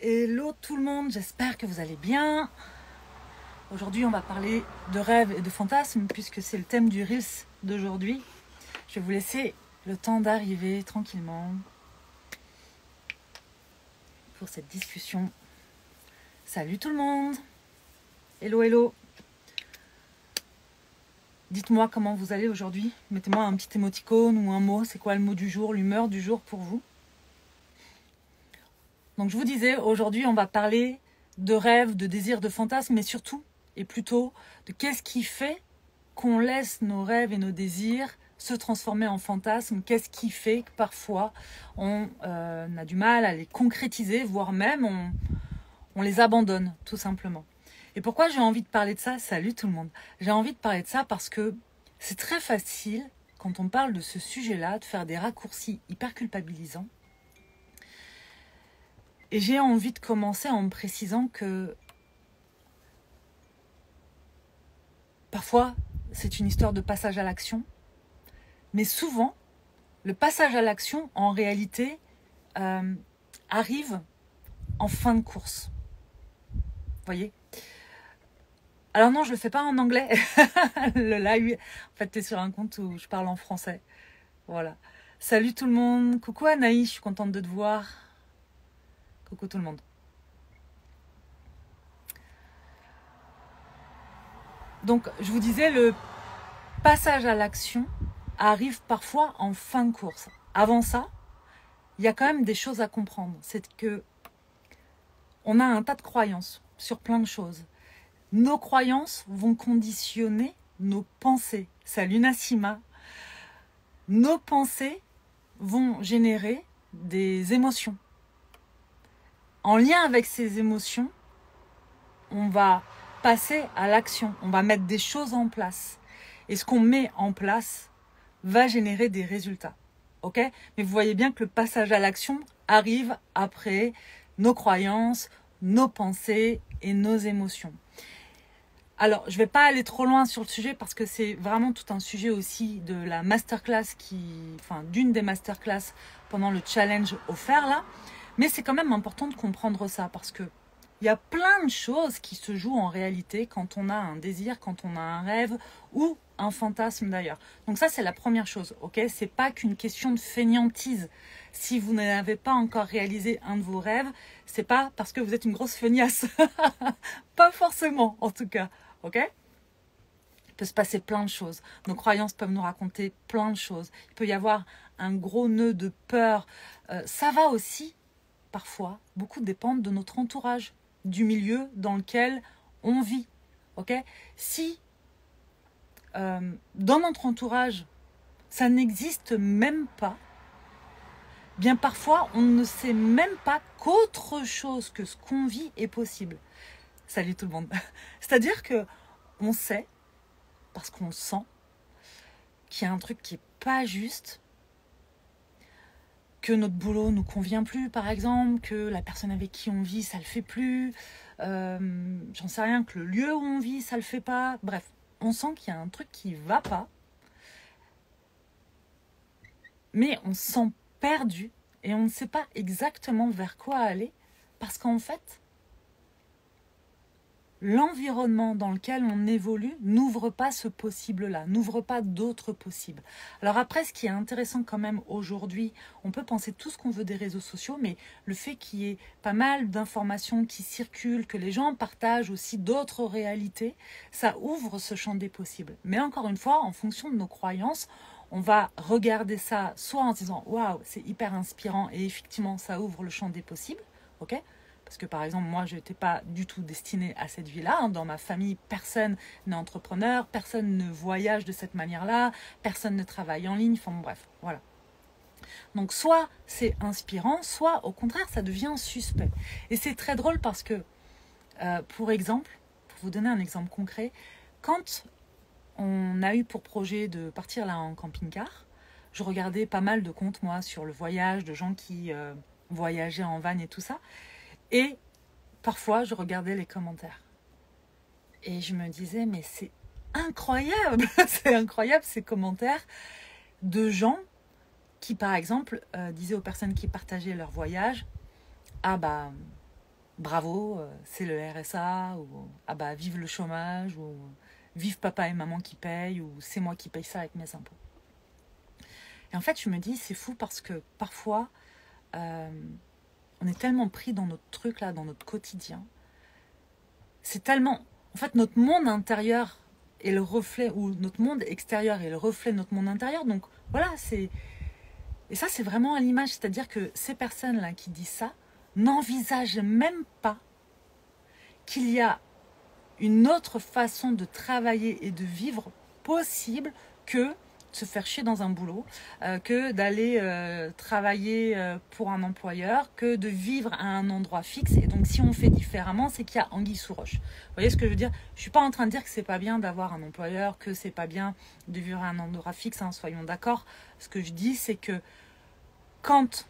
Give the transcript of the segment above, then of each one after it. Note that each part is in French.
Hello tout le monde, j'espère que vous allez bien. Aujourd'hui, on va parler de rêves et de fantasmes puisque c'est le thème du Reels d'aujourd'hui. Je vais vous laisser le temps d'arriver tranquillement pour cette discussion. Salut tout le monde. Hello, hello. Dites-moi comment vous allez aujourd'hui. Mettez-moi un petit émoticône ou un mot. C'est quoi le mot du jour, l'humeur du jour pour vous? Donc je vous disais, aujourd'hui on va parler de rêves, de désirs, de fantasmes, mais surtout, et plutôt, de qu'est-ce qui fait qu'on laisse nos rêves et nos désirs se transformer en fantasmes. Qu'est-ce qui fait que parfois on a du mal à les concrétiser, voire même on les abandonne tout simplement. Et pourquoi j'ai envie de parler de ça? Salut tout le monde. J'ai envie de parler de ça parce que c'est très facile, quand on parle de ce sujet-là, de faire des raccourcis hyper culpabilisants. Et j'ai envie de commencer en me précisant que parfois, c'est une histoire de passage à l'action. Mais souvent, le passage à l'action, en réalité, arrive en fin de course. Vous voyez? Alors non, je ne le fais pas en anglais. Le live, en fait, tu es sur un compte où je parle en français. Voilà. Salut tout le monde. Coucou Anaïs, je suis contente de te voir. Coucou tout le monde. Donc, je vous disais, le passage à l'action arrive parfois en fin de course. Avant ça, il y a quand même des choses à comprendre. C'est que on a un tas de croyances sur plein de choses. Nos croyances vont conditionner nos pensées. Salut Nassima. Nos pensées vont générer des émotions. En lien avec ces émotions, on va passer à l'action. On va mettre des choses en place. Et ce qu'on met en place va générer des résultats. Ok? Mais vous voyez bien que le passage à l'action arrive après nos croyances, nos pensées et nos émotions. Alors, je ne vais pas aller trop loin sur le sujet parce que c'est vraiment tout un sujet aussi de la masterclass d'une des masterclass pendant le challenge offert là. Mais c'est quand même important de comprendre ça parce que il y a plein de choses qui se jouent en réalité quand on a un désir, quand on a un rêve ou un fantasme d'ailleurs. Donc ça, c'est la première chose, ok? C'est pas qu'une question de fainéantise. Si vous n'avez pas encore réalisé un de vos rêves, c'est pas parce que vous êtes une grosse feignasse. Pas forcément, en tout cas, ok? Il peut se passer plein de choses. Nos croyances peuvent nous raconter plein de choses. Il peut y avoir un gros nœud de peur. Ça va aussi, parfois, beaucoup dépendre de notre entourage, du milieu dans lequel on vit. Ok? Si dans notre entourage, ça n'existe même pas, bien parfois, on ne sait même pas qu'autre chose que ce qu'on vit est possible. Salut tout le monde. C'est-à-dire que on sait, parce qu'on sent, qu'il y a un truc qui n'est pas juste, que notre boulot ne nous convient plus, par exemple, que la personne avec qui on vit, ça ne le fait plus, j'en sais rien, que le lieu où on vit, ça ne le fait pas. Bref, on sent qu'il y a un truc qui ne va pas, mais on se sent perdu et on ne sait pas exactement vers quoi aller, parce qu'en fait, l'environnement dans lequel on évolue n'ouvre pas ce possible-là, n'ouvre pas d'autres possibles. Alors après, ce qui est intéressant quand même aujourd'hui, on peut penser tout ce qu'on veut des réseaux sociaux, mais le fait qu'il y ait pas mal d'informations qui circulent, que les gens partagent aussi d'autres réalités, ça ouvre ce champ des possibles. Mais encore une fois, en fonction de nos croyances, on va regarder ça soit en disant « Waouh, c'est hyper inspirant » et effectivement, ça ouvre le champ des possibles, ok ? Parce que par exemple, moi, je n'étais pas du tout destinée à cette vie-là. Dans ma famille, personne n'est entrepreneur, personne ne voyage de cette manière-là, personne ne travaille en ligne, enfin bref, voilà. Donc soit c'est inspirant, soit au contraire, ça devient suspect. Et c'est très drôle parce que, pour exemple, pour vous donner un exemple concret, quand on a eu pour projet de partir là en camping-car, je regardais pas mal de comptes, moi, sur le voyage, de gens qui voyageaient en van et tout ça. Et parfois, je regardais les commentaires. Et je me disais, mais c'est incroyable, c'est incroyable ces commentaires de gens qui, par exemple, disaient aux personnes qui partageaient leur voyage, « Ah bah, bravo, c'est le RSA, ou ah bah vive le chômage, ou vive papa et maman qui payent, ou c'est moi qui paye ça avec mes impôts. Et en fait, je me dis, c'est fou parce que parfois, on est tellement pris dans notre truc là, dans notre quotidien. C'est tellement... En fait, notre monde intérieur est le reflet, ou notre monde extérieur est le reflet de notre monde intérieur. Donc voilà, c'est... Et ça, c'est vraiment à l'image. C'est-à-dire que ces personnes-là qui disent ça n'envisagent même pas qu'il y a une autre façon de travailler et de vivre possible que se faire chier dans un boulot, que d'aller travailler pour un employeur, que de vivre à un endroit fixe. Et donc, si on fait différemment, c'est qu'il y a anguille sous roche. Vous voyez ce que je veux dire? Je suis pas en train de dire que c'est pas bien d'avoir un employeur, que c'est pas bien de vivre à un endroit fixe, hein, soyons d'accord. Ce que je dis, c'est que quand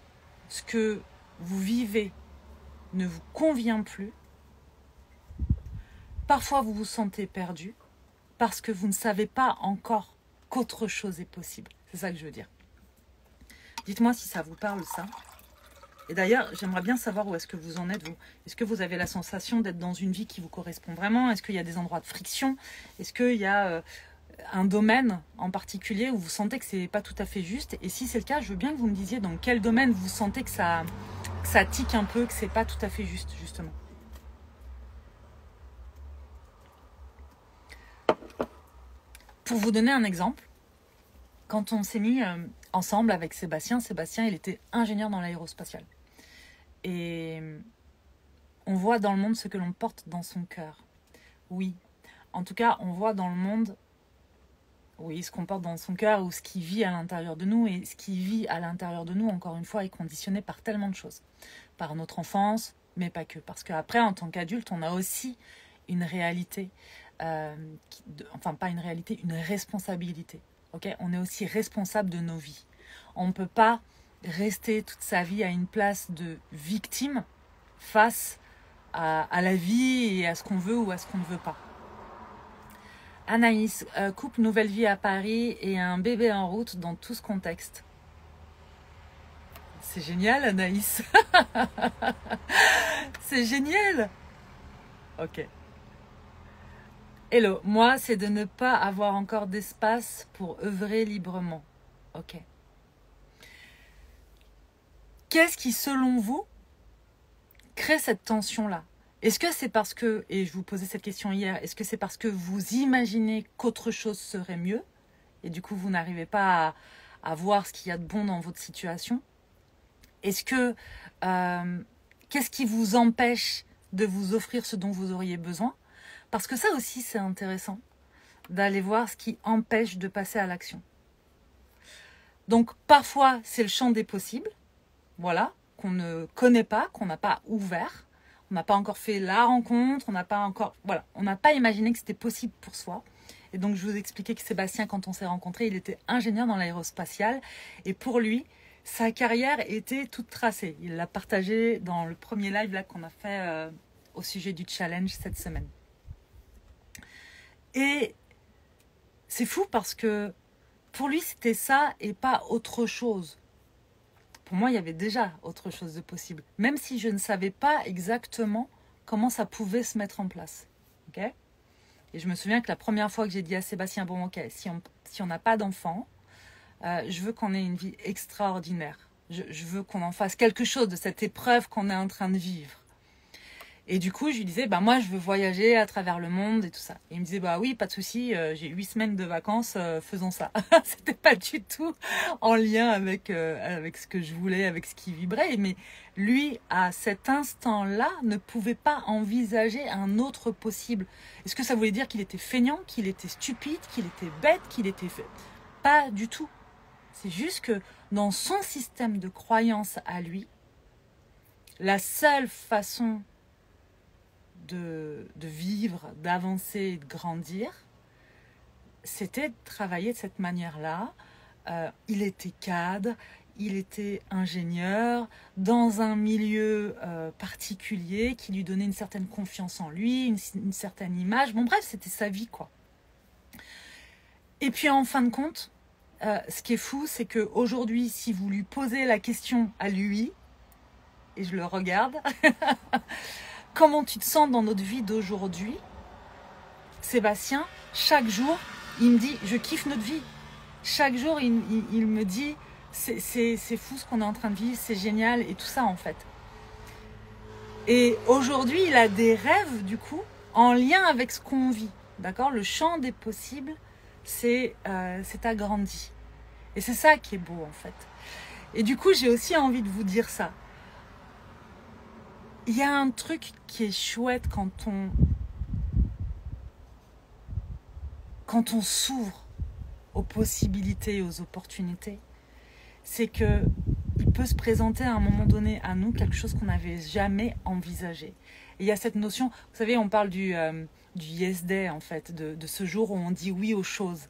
ce que vous vivez ne vous convient plus, parfois vous vous sentez perdu parce que vous ne savez pas encore qu'autre chose est possible. C'est ça que je veux dire. Dites-moi si ça vous parle, ça. Et d'ailleurs, j'aimerais bien savoir où est-ce que vous en êtes, vous. Est-ce que vous avez la sensation d'être dans une vie qui vous correspond vraiment? Est-ce qu'il y a des endroits de friction? Est-ce qu'il y a un domaine en particulier où vous sentez que c'est pas tout à fait juste? Et si c'est le cas, je veux bien que vous me disiez dans quel domaine vous sentez que ça tique un peu, que c'est pas tout à fait juste, justement. Pour vous donner un exemple, quand on s'est mis ensemble avec Sébastien, il était ingénieur dans l'aérospatiale. Et on voit dans le monde ce que l'on porte dans son cœur. Oui, en tout cas, on voit dans le monde, oui, ce qu'on porte dans son cœur ou ce qui vit à l'intérieur de nous. Et ce qui vit à l'intérieur de nous, encore une fois, est conditionné par tellement de choses. Par notre enfance, mais pas que. Parce qu'après, en tant qu'adulte, on a aussi une réalité. Enfin, pas une réalité, une responsabilité. Okay, on est aussi responsable de nos vies. On ne peut pas rester toute sa vie à une place de victime face à la vie et à ce qu'on veut ou à ce qu'on ne veut pas. Anaïs, couple nouvelle vie à Paris et un bébé en route dans tout ce contexte. C'est génial, Anaïs. C'est génial. Ok. Hello, moi, c'est de ne pas avoir encore d'espace pour œuvrer librement. Ok. Qu'est-ce qui, selon vous, crée cette tension-là? Est-ce que c'est parce que, et je vous posais cette question hier, est-ce que c'est parce que vous imaginez qu'autre chose serait mieux et du coup, vous n'arrivez pas à voir ce qu'il y a de bon dans votre situation? Est-ce que, qu'est-ce qui vous empêche de vous offrir ce dont vous auriez besoin? Parce que ça aussi, c'est intéressant d'aller voir ce qui empêche de passer à l'action. Donc, parfois, c'est le champ des possibles, voilà, qu'on ne connaît pas, qu'on n'a pas ouvert. On n'a pas encore fait la rencontre, on n'a pas encore... Voilà, on n'a pas imaginé que c'était possible pour soi. Et donc, je vous expliquais que Sébastien, quand on s'est rencontrés, il était ingénieur dans l'aérospatiale. Et pour lui, sa carrière était toute tracée. Il l'a partagé dans le premier live là qu'on a fait au sujet du challenge cette semaine. Et c'est fou parce que pour lui, c'était ça et pas autre chose. Pour moi, il y avait déjà autre chose de possible. Même si je ne savais pas exactement comment ça pouvait se mettre en place. Okay, et je me souviens que la première fois que j'ai dit à Sébastien, bon ok, si on n'a pas d'enfant, je veux qu'on ait une vie extraordinaire. Je veux qu'on en fasse quelque chose de cette épreuve qu'on est en train de vivre. Et du coup, je lui disais, bah moi, je veux voyager à travers le monde et tout ça. Et il me disait, bah oui, pas de souci, j'ai 8 semaines de vacances, faisons ça. C'était pas du tout en lien avec ce que je voulais, avec ce qui vibrait. Mais lui, à cet instant-là, ne pouvait pas envisager un autre possible. Est-ce que ça voulait dire qu'il était feignant, qu'il était stupide, qu'il était bête, qu'il était... Pas du tout. C'est juste que dans son système de croyance à lui, la seule façon de vivre, d'avancer, de grandir, c'était de travailler de cette manière-là. Il était cadre, il était ingénieur, dans un milieu particulier qui lui donnait une certaine confiance en lui, une certaine image. Bon bref, c'était sa vie, quoi. Et puis en fin de compte, ce qui est fou, c'est qu'aujourd'hui, si vous lui posez la question à lui, et je le regarde, comment tu te sens dans notre vie d'aujourd'hui. Sébastien, chaque jour, il me dit, je kiffe notre vie. Chaque jour, il me dit, c'est fou ce qu'on est en train de vivre, c'est génial et tout ça en fait. Et aujourd'hui, il a des rêves du coup en lien avec ce qu'on vit. D'accord ? Le champ des possibles s'est agrandi. Et c'est ça qui est beau en fait. Et du coup, j'ai aussi envie de vous dire ça. Il y a un truc qui est chouette quand on s'ouvre aux possibilités, aux opportunités. C'est que il peut se présenter à un moment donné à nous quelque chose qu'on n'avait jamais envisagé. Et il y a cette notion, vous savez, on parle du yes day en fait, de ce jour où on dit oui aux choses.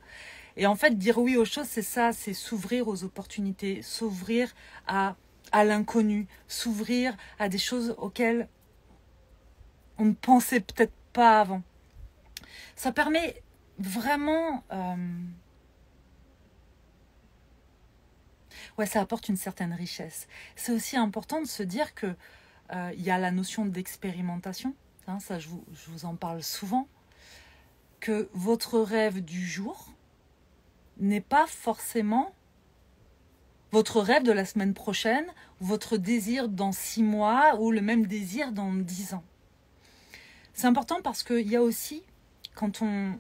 Et en fait, dire oui aux choses, c'est ça, c'est s'ouvrir aux opportunités, s'ouvrir à l'inconnu, s'ouvrir à des choses auxquelles on ne pensait peut-être pas avant. Ça permet vraiment... ça apporte une certaine richesse. C'est aussi important de se dire que il y a la notion d'expérimentation, hein, ça je vous en parle souvent, que votre rêve du jour n'est pas forcément votre rêve de la semaine prochaine, votre désir dans 6 mois ou le même désir dans 10 ans. C'est important parce qu'il y a aussi, quand on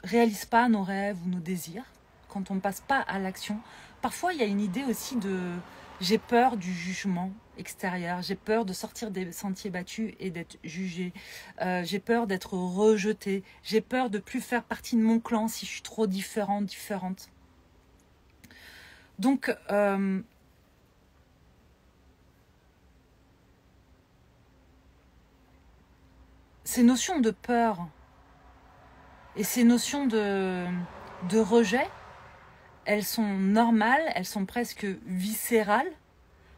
réalise pas nos rêves ou nos désirs, quand on ne passe pas à l'action, parfois il y a une idée aussi de j'ai peur du jugement extérieur, j'ai peur de sortir des sentiers battus et d'être jugée, j'ai peur d'être rejetée, j'ai peur de plus faire partie de mon clan si je suis trop différente. Donc, ces notions de peur et ces notions de rejet, elles sont normales, elles sont presque viscérales,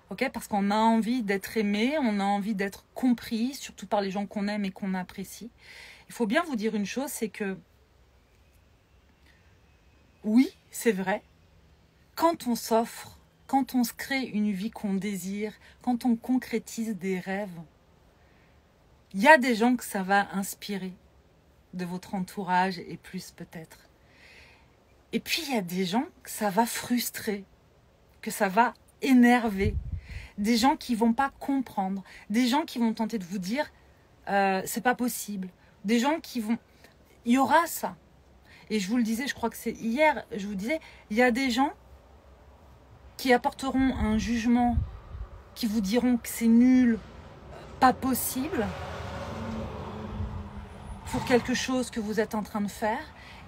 okay, parce qu'on a envie d'être aimé, on a envie d'être compris, surtout par les gens qu'on aime et qu'on apprécie. Il faut bien vous dire une chose, c'est que oui, c'est vrai, quand on s'offre, quand on se crée une vie qu'on désire, quand on concrétise des rêves, il y a des gens que ça va inspirer, de votre entourage et plus peut-être. Et puis il y a des gens que ça va frustrer, que ça va énerver, des gens qui vont pas comprendre, des gens qui vont tenter de vous dire c'est pas possible, des gens qui vont... Il y aura ça. Et je vous le disais, je crois que c'est hier, je vous disais, il y a des gens qui apporteront un jugement, qui vous diront que c'est nul, pas possible, pour quelque chose que vous êtes en train de faire,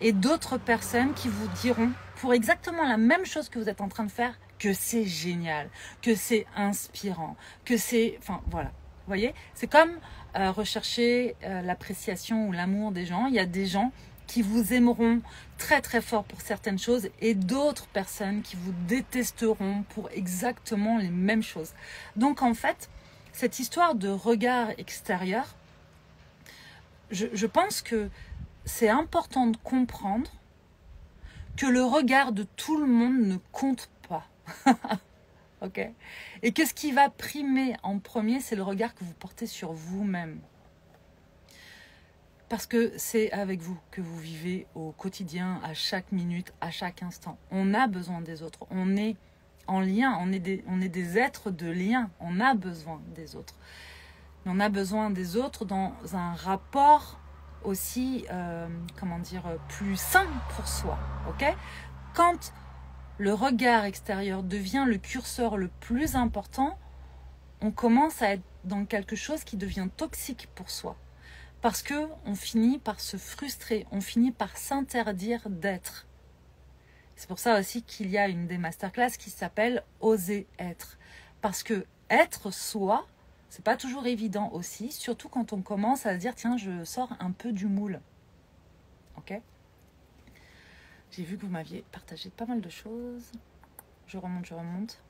et d'autres personnes qui vous diront, pour exactement la même chose que vous êtes en train de faire, que c'est génial, que c'est inspirant, que c'est... Enfin, voilà. Vous voyez, c'est comme rechercher l'appréciation ou l'amour des gens. Il y a des gens qui vous aimeront très très fort pour certaines choses et d'autres personnes qui vous détesteront pour exactement les mêmes choses. Donc en fait, cette histoire de regard extérieur, je pense que c'est important de comprendre que le regard de tout le monde ne compte pas. Ok ? Et que ce qui va primer en premier, c'est le regard que vous portez sur vous-même. Parce que c'est avec vous que vous vivez au quotidien, à chaque minute, à chaque instant. On a besoin des autres. On est en lien. On est des êtres de lien. On a besoin des autres. Mais on a besoin des autres dans un rapport aussi, plus sain pour soi. Ok ? Quand le regard extérieur devient le curseur le plus important, on commence à être dans quelque chose qui devient toxique pour soi. Parce qu'on finit par se frustrer, on finit par s'interdire d'être. C'est pour ça aussi qu'il y a une des masterclass qui s'appelle « Oser être ». Parce que être soi, c'est pas toujours évident aussi, surtout quand on commence à se dire « tiens, je sors un peu du moule ». Ok ? J'ai vu que vous m'aviez partagé pas mal de choses. Je remonte.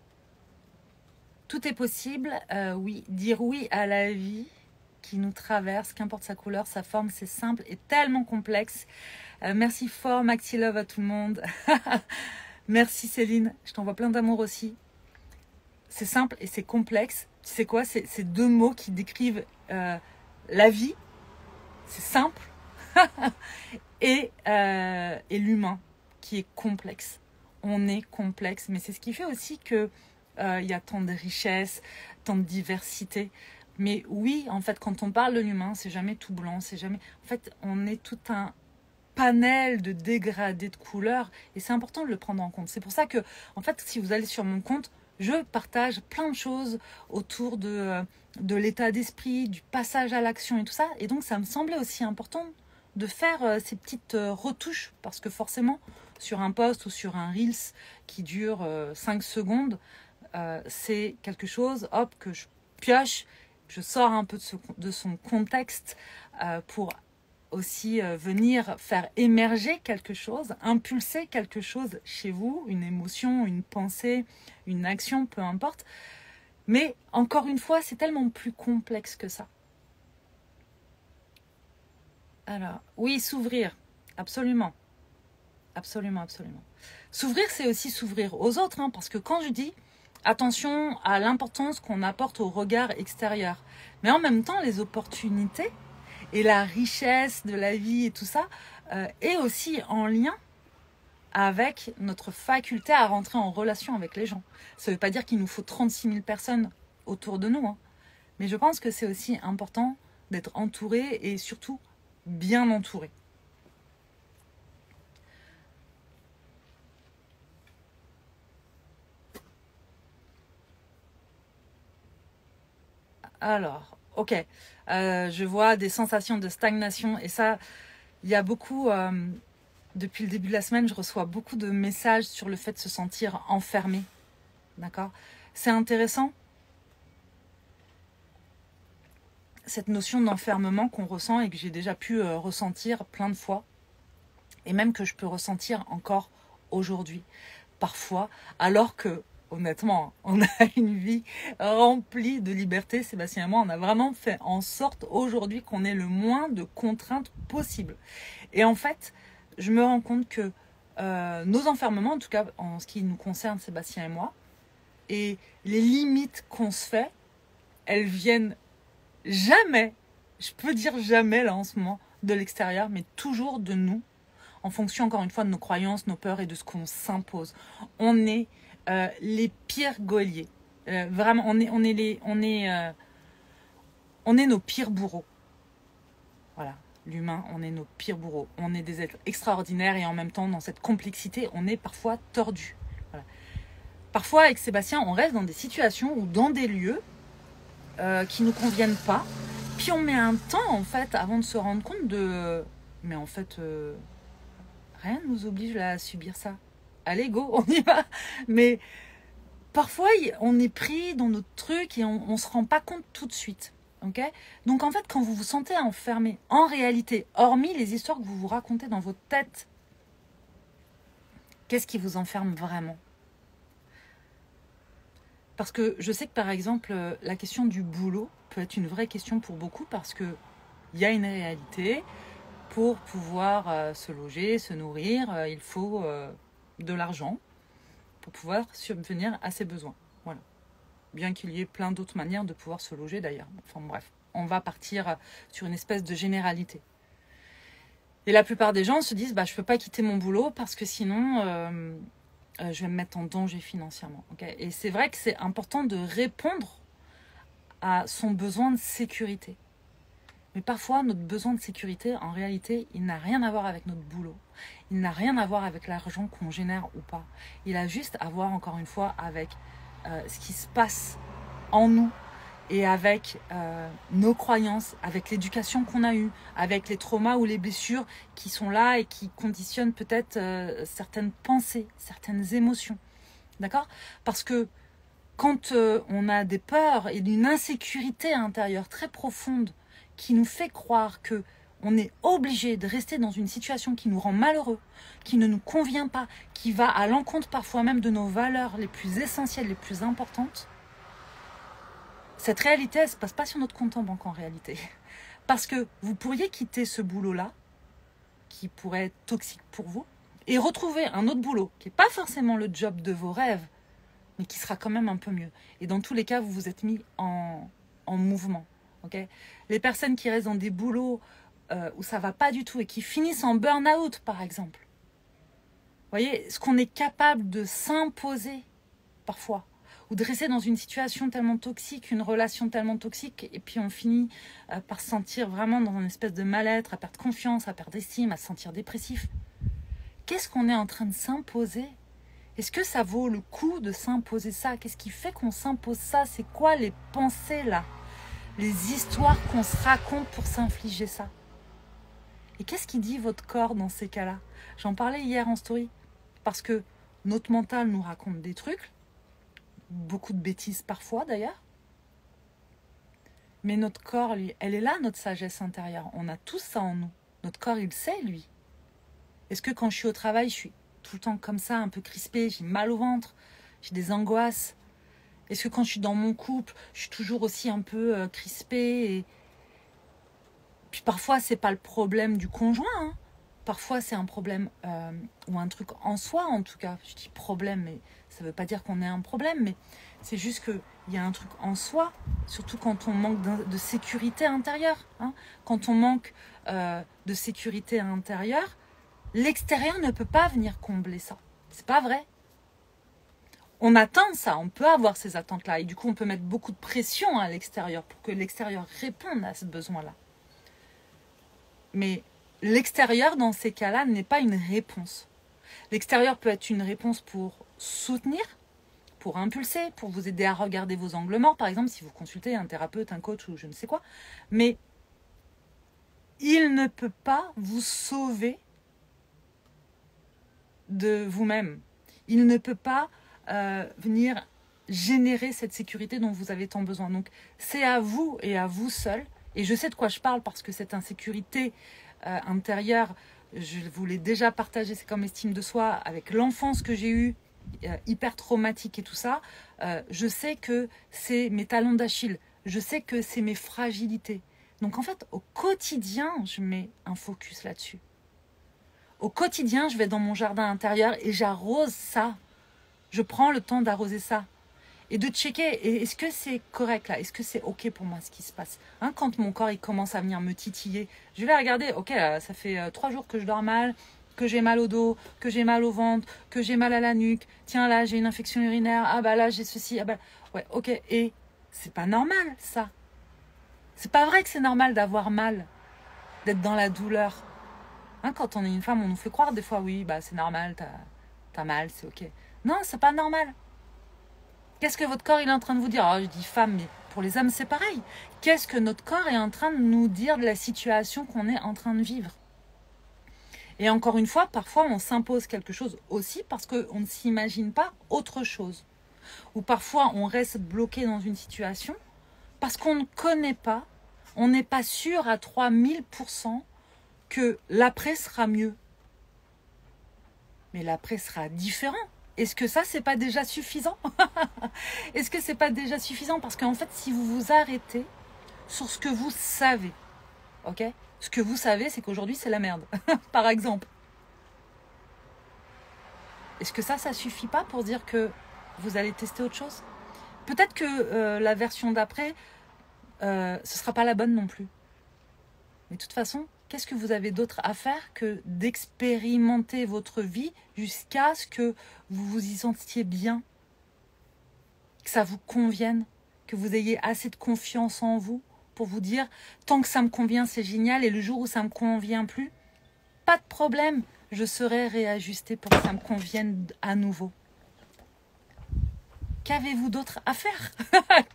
Tout est possible, oui. Dire oui à la vie qui nous traverse, qu'importe sa couleur, sa forme, c'est simple et tellement complexe. Merci fort, Maxi Love à tout le monde. Merci Céline, je t'envoie plein d'amour aussi. C'est simple et c'est complexe. Tu sais quoi, c'est deux mots qui décrivent la vie, c'est simple, et l'humain qui est complexe. On est complexe, mais c'est ce qui fait aussi que y a tant de richesse, tant de diversité. Mais oui, en fait, quand on parle de l'humain, c'est jamais tout blanc, c'est jamais... En fait, on est tout un panel de dégradés de couleurs et c'est important de le prendre en compte. C'est pour ça que, en fait, si vous allez sur mon compte, je partage plein de choses autour de l'état d'esprit, du passage à l'action et tout ça. Et donc, ça me semblait aussi important de faire ces petites retouches parce que forcément, sur un post ou sur un Reels qui dure 5 secondes, c'est quelque chose, hop, que je pioche, je sors un peu de son contexte pour aussi venir faire émerger quelque chose, impulser quelque chose chez vous, une émotion, une pensée, une action, peu importe. Mais encore une fois, c'est tellement plus complexe que ça. Alors, oui, s'ouvrir, absolument. Absolument, absolument. S'ouvrir, c'est aussi s'ouvrir aux autres, hein, parce que quand je dis attention à l'importance qu'on apporte au regard extérieur, mais en même temps, les opportunités et la richesse de la vie et tout ça est aussi en lien avec notre faculté à rentrer en relation avec les gens. Ça ne veut pas dire qu'il nous faut 36 000 personnes autour de nous, hein, mais je pense que c'est aussi important d'être entouré et surtout bien entouré. Alors, ok, je vois des sensations de stagnation et ça, il y a beaucoup, depuis le début de la semaine, je reçois beaucoup de messages sur le fait de se sentir enfermé, d'accord? C'est intéressant, cette notion d'enfermement qu'on ressent et que j'ai déjà pu ressentir plein de fois et même que je peux ressentir encore aujourd'hui, parfois, alors que honnêtement, on a une vie remplie de liberté. Sébastien et moi, on a vraiment fait en sorte aujourd'hui qu'on ait le moins de contraintes possible. Et en fait, je me rends compte que nos enfermements, en tout cas en ce qui nous concerne, Sébastien et moi, et les limites qu'on se fait, elles viennent jamais, je peux dire jamais là en ce moment, de l'extérieur, mais toujours de nous, en fonction encore une fois de nos croyances, nos peurs et de ce qu'on s'impose. On est les pires geôliers. Vraiment, on est nos pires bourreaux. Voilà, l'humain, on est nos pires bourreaux. On est des êtres extraordinaires et en même temps, dans cette complexité, on est parfois tordus. Voilà. Parfois, avec Sébastien, on reste dans des situations ou dans des lieux qui nous conviennent pas. Puis on met un temps, en fait, avant de se rendre compte de... Mais en fait, rien ne nous oblige à subir ça. Allez, go, on y va. Mais parfois, on est pris dans notre truc et on ne se rend pas compte tout de suite. Okay, donc en fait, quand vous vous sentez enfermé, en réalité, hormis les histoires que vous vous racontez dans votre tête, qu'est-ce qui vous enferme vraiment? Parce que je sais que par exemple, la question du boulot peut être une vraie question pour beaucoup parce qu'il y a une réalité. Pour pouvoir se loger, se nourrir, il faut de l'argent pour pouvoir subvenir à ses besoins. Voilà. Bien qu'il y ait plein d'autres manières de pouvoir se loger d'ailleurs. Enfin bref, on va partir sur une espèce de généralité. Et la plupart des gens se disent je ne peux pas quitter mon boulot parce que sinon je vais me mettre en danger financièrement. Okay, et c'est vrai que c'est important de répondre à son besoin de sécurité. Mais parfois, notre besoin de sécurité, en réalité, il n'a rien à voir avec notre boulot. Il n'a rien à voir avec l'argent qu'on génère ou pas. Il a juste à voir, encore une fois, avec ce qui se passe en nous et avec nos croyances, avec l'éducation qu'on a eue, avec les traumas ou les blessures qui sont là et qui conditionnent peut-être certaines pensées, certaines émotions. D'accord ? Parce que quand on a des peurs et une insécurité intérieure très profonde, qui nous fait croire que on est obligé de rester dans une situation qui nous rend malheureux, qui ne nous convient pas, qui va à l'encontre parfois même de nos valeurs les plus essentielles, les plus importantes, cette réalité, elle ne se passe pas sur notre compte en banque en réalité. Parce que vous pourriez quitter ce boulot-là, qui pourrait être toxique pour vous, et retrouver un autre boulot, qui n'est pas forcément le job de vos rêves, mais qui sera quand même un peu mieux. Et dans tous les cas, vous vous êtes mis en mouvement. Okay, les personnes qui restent dans des boulots où ça ne va pas du tout et qui finissent en burn-out, par exemple. Vous voyez, ce qu'on est capable de s'imposer parfois, ou de rester dans une situation tellement toxique, une relation tellement toxique, et puis on finit par se sentir vraiment dans une espèce de mal-être, à perdre confiance, à perdre estime, à se sentir dépressif. Qu'est-ce qu'on est en train de s'imposer? Est-ce que ça vaut le coup de s'imposer ça? Qu'est-ce qui fait qu'on s'impose ça? C'est quoi les pensées là? Les histoires qu'on se raconte pour s'infliger ça? Et qu'est-ce qui dit votre corps dans ces cas-là? J'en parlais hier en story. Parce que notre mental nous raconte des trucs, beaucoup de bêtises parfois d'ailleurs. Mais notre corps, lui, elle est là, notre sagesse intérieure. On a tous ça en nous. Notre corps, il sait, lui. Est-ce que quand je suis au travail, je suis tout le temps comme ça, un peu crispée, j'ai mal au ventre, j'ai des angoisses? Est-ce que quand je suis dans mon couple, je suis toujours aussi un peu crispée et... Puis parfois, c'est pas le problème du conjoint, hein. Parfois, c'est un problème ou un truc en soi, en tout cas. Je dis problème, mais ça ne veut pas dire qu'on ait un problème, mais c'est juste qu'il y a un truc en soi, surtout quand on manque de sécurité intérieure. Hein. Quand on manque de sécurité intérieure, l'extérieur ne peut pas venir combler ça. C'est pas vrai. On attend ça, on peut avoir ces attentes-là. Et du coup, on peut mettre beaucoup de pression à l'extérieur pour que l'extérieur réponde à ce besoin-là. Mais l'extérieur, dans ces cas-là, n'est pas une réponse. L'extérieur peut être une réponse pour soutenir, pour impulser, pour vous aider à regarder vos angles morts, par exemple, si vous consultez un thérapeute, un coach ou je ne sais quoi. Mais il ne peut pas vous sauver de vous-même. Il ne peut pas venir générer cette sécurité dont vous avez tant besoin. Donc, c'est à vous et à vous seul. Et je sais de quoi je parle parce que cette insécurité intérieure, je vous l'ai déjà partagé, c'est comme estime de soi, avec l'enfance que j'ai eue, hyper traumatique et tout ça. Je sais que c'est mes talons d'Achille. Je sais que c'est mes fragilités. Donc en fait, au quotidien, je mets un focus là-dessus. Au quotidien, je vais dans mon jardin intérieur et j'arrose ça. Je prends le temps d'arroser ça. Et de checker, est-ce que c'est correct là? Est-ce que c'est ok pour moi ce qui se passe? Hein, quand mon corps il commence à venir me titiller, je vais regarder, ok, là, ça fait 3 jours que je dors mal, que j'ai mal au dos, que j'ai mal au ventre, que j'ai mal à la nuque. Tiens, là, j'ai une infection urinaire. Ah bah là, j'ai ceci. Ah bah, ouais, ok. Et c'est pas normal ça. C'est pas vrai que c'est normal d'avoir mal, d'être dans la douleur. Hein, quand on est une femme, on nous fait croire des fois, oui, bah c'est normal, t'as mal, c'est ok. Non, c'est pas normal. Qu'est-ce que votre corps il est en train de vous dire? Alors, je dis femme, mais pour les hommes, c'est pareil. Qu'est-ce que notre corps est en train de nous dire de la situation qu'on est en train de vivre? Et encore une fois, parfois, on s'impose quelque chose aussi parce qu'on ne s'imagine pas autre chose. Ou parfois, on reste bloqué dans une situation parce qu'on ne connaît pas, on n'est pas sûr à 3000% que l'après sera mieux. Mais l'après sera différent. Est-ce que ça, c'est pas déjà suffisant? Est-ce que c'est pas déjà suffisant? Parce qu'en fait, si vous vous arrêtez sur ce que vous savez, ok? Ce que vous savez, c'est qu'aujourd'hui, c'est la merde, par exemple. Est-ce que ça suffit pas pour dire que vous allez tester autre chose? Peut-être que la version d'après, ce sera pas la bonne non plus. Mais de toute façon, qu'est-ce que vous avez d'autre à faire que d'expérimenter votre vie jusqu'à ce que vous vous y sentiez bien, que ça vous convienne, que vous ayez assez de confiance en vous pour vous dire tant que ça me convient, c'est génial, et le jour où ça me convient plus, pas de problème, je serai réajustée pour que ça me convienne à nouveau. Qu'avez-vous d'autre à faire?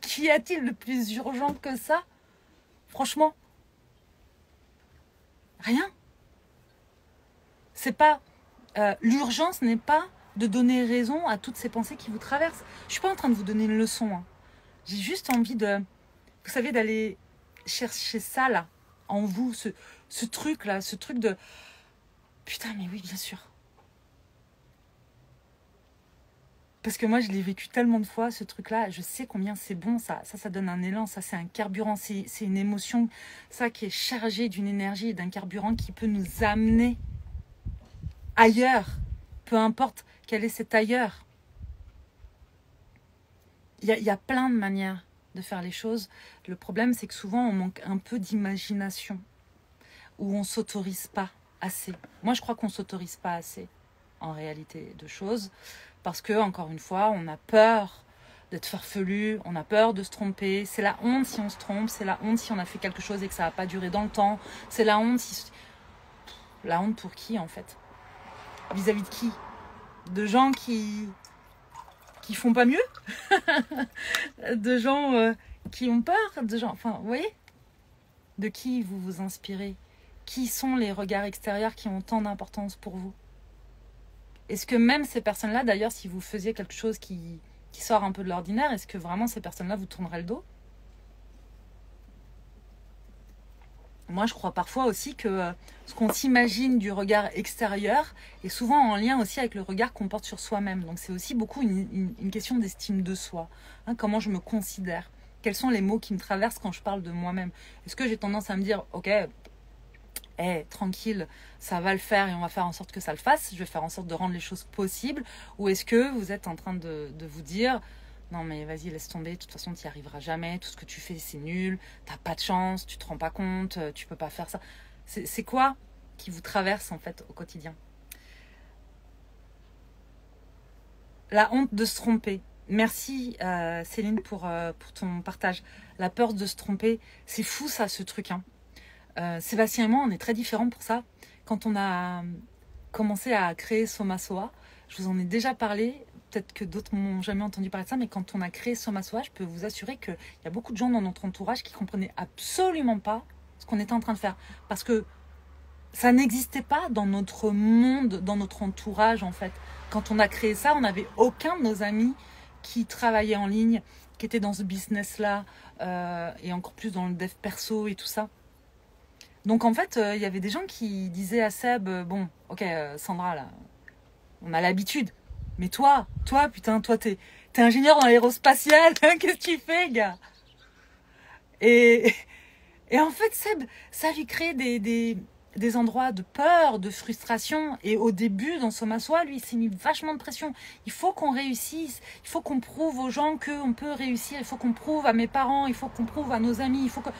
Qu'y a-t-il de plus urgent que ça? Franchement, rien. C'est pas l'urgence n'est pas de donner raison à toutes ces pensées qui vous traversent. Je suis pas en train de vous donner une leçon. Hein. J'ai juste envie de, vous savez, d'aller chercher ça là en vous, ce truc là, ce truc de putain, mais oui, bien sûr. Parce que moi, je l'ai vécu tellement de fois, ce truc-là. Je sais combien c'est bon, ça donne un élan, ça, c'est un carburant. C'est une émotion, ça, qui est chargée d'une énergie et d'un carburant qui peut nous amener ailleurs. Peu importe quel est cet ailleurs. Il y a plein de manières de faire les choses. Le problème, c'est que souvent, on manque un peu d'imagination ou on s'autorise pas assez. Moi, je crois qu'on s'autorise pas assez, en réalité, de choses. Parce que, encore une fois, on a peur d'être farfelu, on a peur de se tromper. C'est la honte si on se trompe, c'est la honte si on a fait quelque chose et que ça n'a pas duré dans le temps. C'est la honte si... La honte pour qui, en fait? Vis-à-vis de qui? De gens qui font pas mieux? De gens qui ont peur? De gens... Enfin, vous voyez? De qui vous vous inspirez? Qui sont les regards extérieurs qui ont tant d'importance pour vous? Est-ce que même ces personnes-là, d'ailleurs, si vous faisiez quelque chose qui sort un peu de l'ordinaire, est-ce que vraiment ces personnes-là vous tourneraient le dos? Moi, je crois parfois aussi que ce qu'on s'imagine du regard extérieur est souvent en lien aussi avec le regard qu'on porte sur soi-même. Donc, c'est aussi beaucoup une question d'estime de soi. Hein, comment je me considère? Quels sont les mots qui me traversent quand je parle de moi-même? Est-ce que j'ai tendance à me dire, ok, tranquille, ça va le faire et on va faire en sorte que ça le fasse, je vais faire en sorte de rendre les choses possibles, ou est-ce que vous êtes en train de vous dire, non mais vas-y, laisse tomber, de toute façon tu n'y arriveras jamais, tout ce que tu fais c'est nul, t'as pas de chance, tu te rends pas compte, tu peux pas faire ça. C'est quoi qui vous traverse en fait au quotidien? La honte de se tromper. Merci Céline pour ton partage. La peur de se tromper, c'est fou ça, ce truc, hein. Sébastien et moi, on est très différents pour ça. Quand on a commencé à créer Soma Soa, je vous en ai déjà parlé, peut-être que d'autres m'ont jamais entendu parler de ça, mais quand on a créé Soma Soa, je peux vous assurer qu'il y a beaucoup de gens dans notre entourage qui comprenaient absolument pas ce qu'on était en train de faire. Parce que ça n'existait pas dans notre monde, dans notre entourage en fait. Quand on a créé ça, on n'avait aucun de nos amis qui travaillaient en ligne, qui étaient dans ce business-là, et encore plus dans le dev perso et tout ça. Donc en fait, il y avait des gens qui disaient à Seb, bon, ok, Sandra, là, on a l'habitude. Mais toi, putain, toi, t'es ingénieur dans l'aérospatiale. Qu'est-ce que tu fais, gars? Et en fait, Seb, ça lui crée des endroits de peur, de frustration. Et au début, dans Soma Soa, lui, il s'est mis vachement de pression. Il faut qu'on réussisse. Il faut qu'on prouve aux gens qu'on peut réussir. Il faut qu'on prouve à mes parents. Il faut qu'on prouve à nos amis. Il faut que...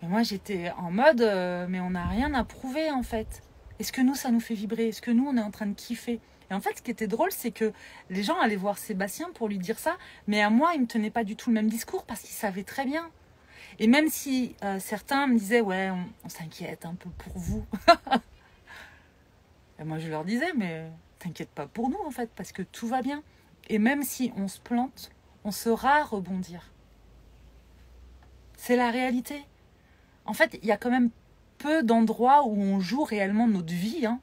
Et moi, j'étais en mode, mais on n'a rien à prouver, en fait. Est-ce que nous, ça nous fait vibrer? Est-ce que nous, on est en train de kiffer? Et en fait, ce qui était drôle, c'est que les gens allaient voir Sébastien pour lui dire ça, mais à moi, ils ne me tenaient pas du tout le même discours parce qu'ils savaient très bien. Et même si certains me disaient, ouais, on s'inquiète un peu pour vous. Et moi, je leur disais, mais t'inquiète pas pour nous, en fait, parce que tout va bien. Et même si on se plante, on saura rebondir. C'est la réalité. En fait, il y a quand même peu d'endroits où on joue réellement notre vie. Hein.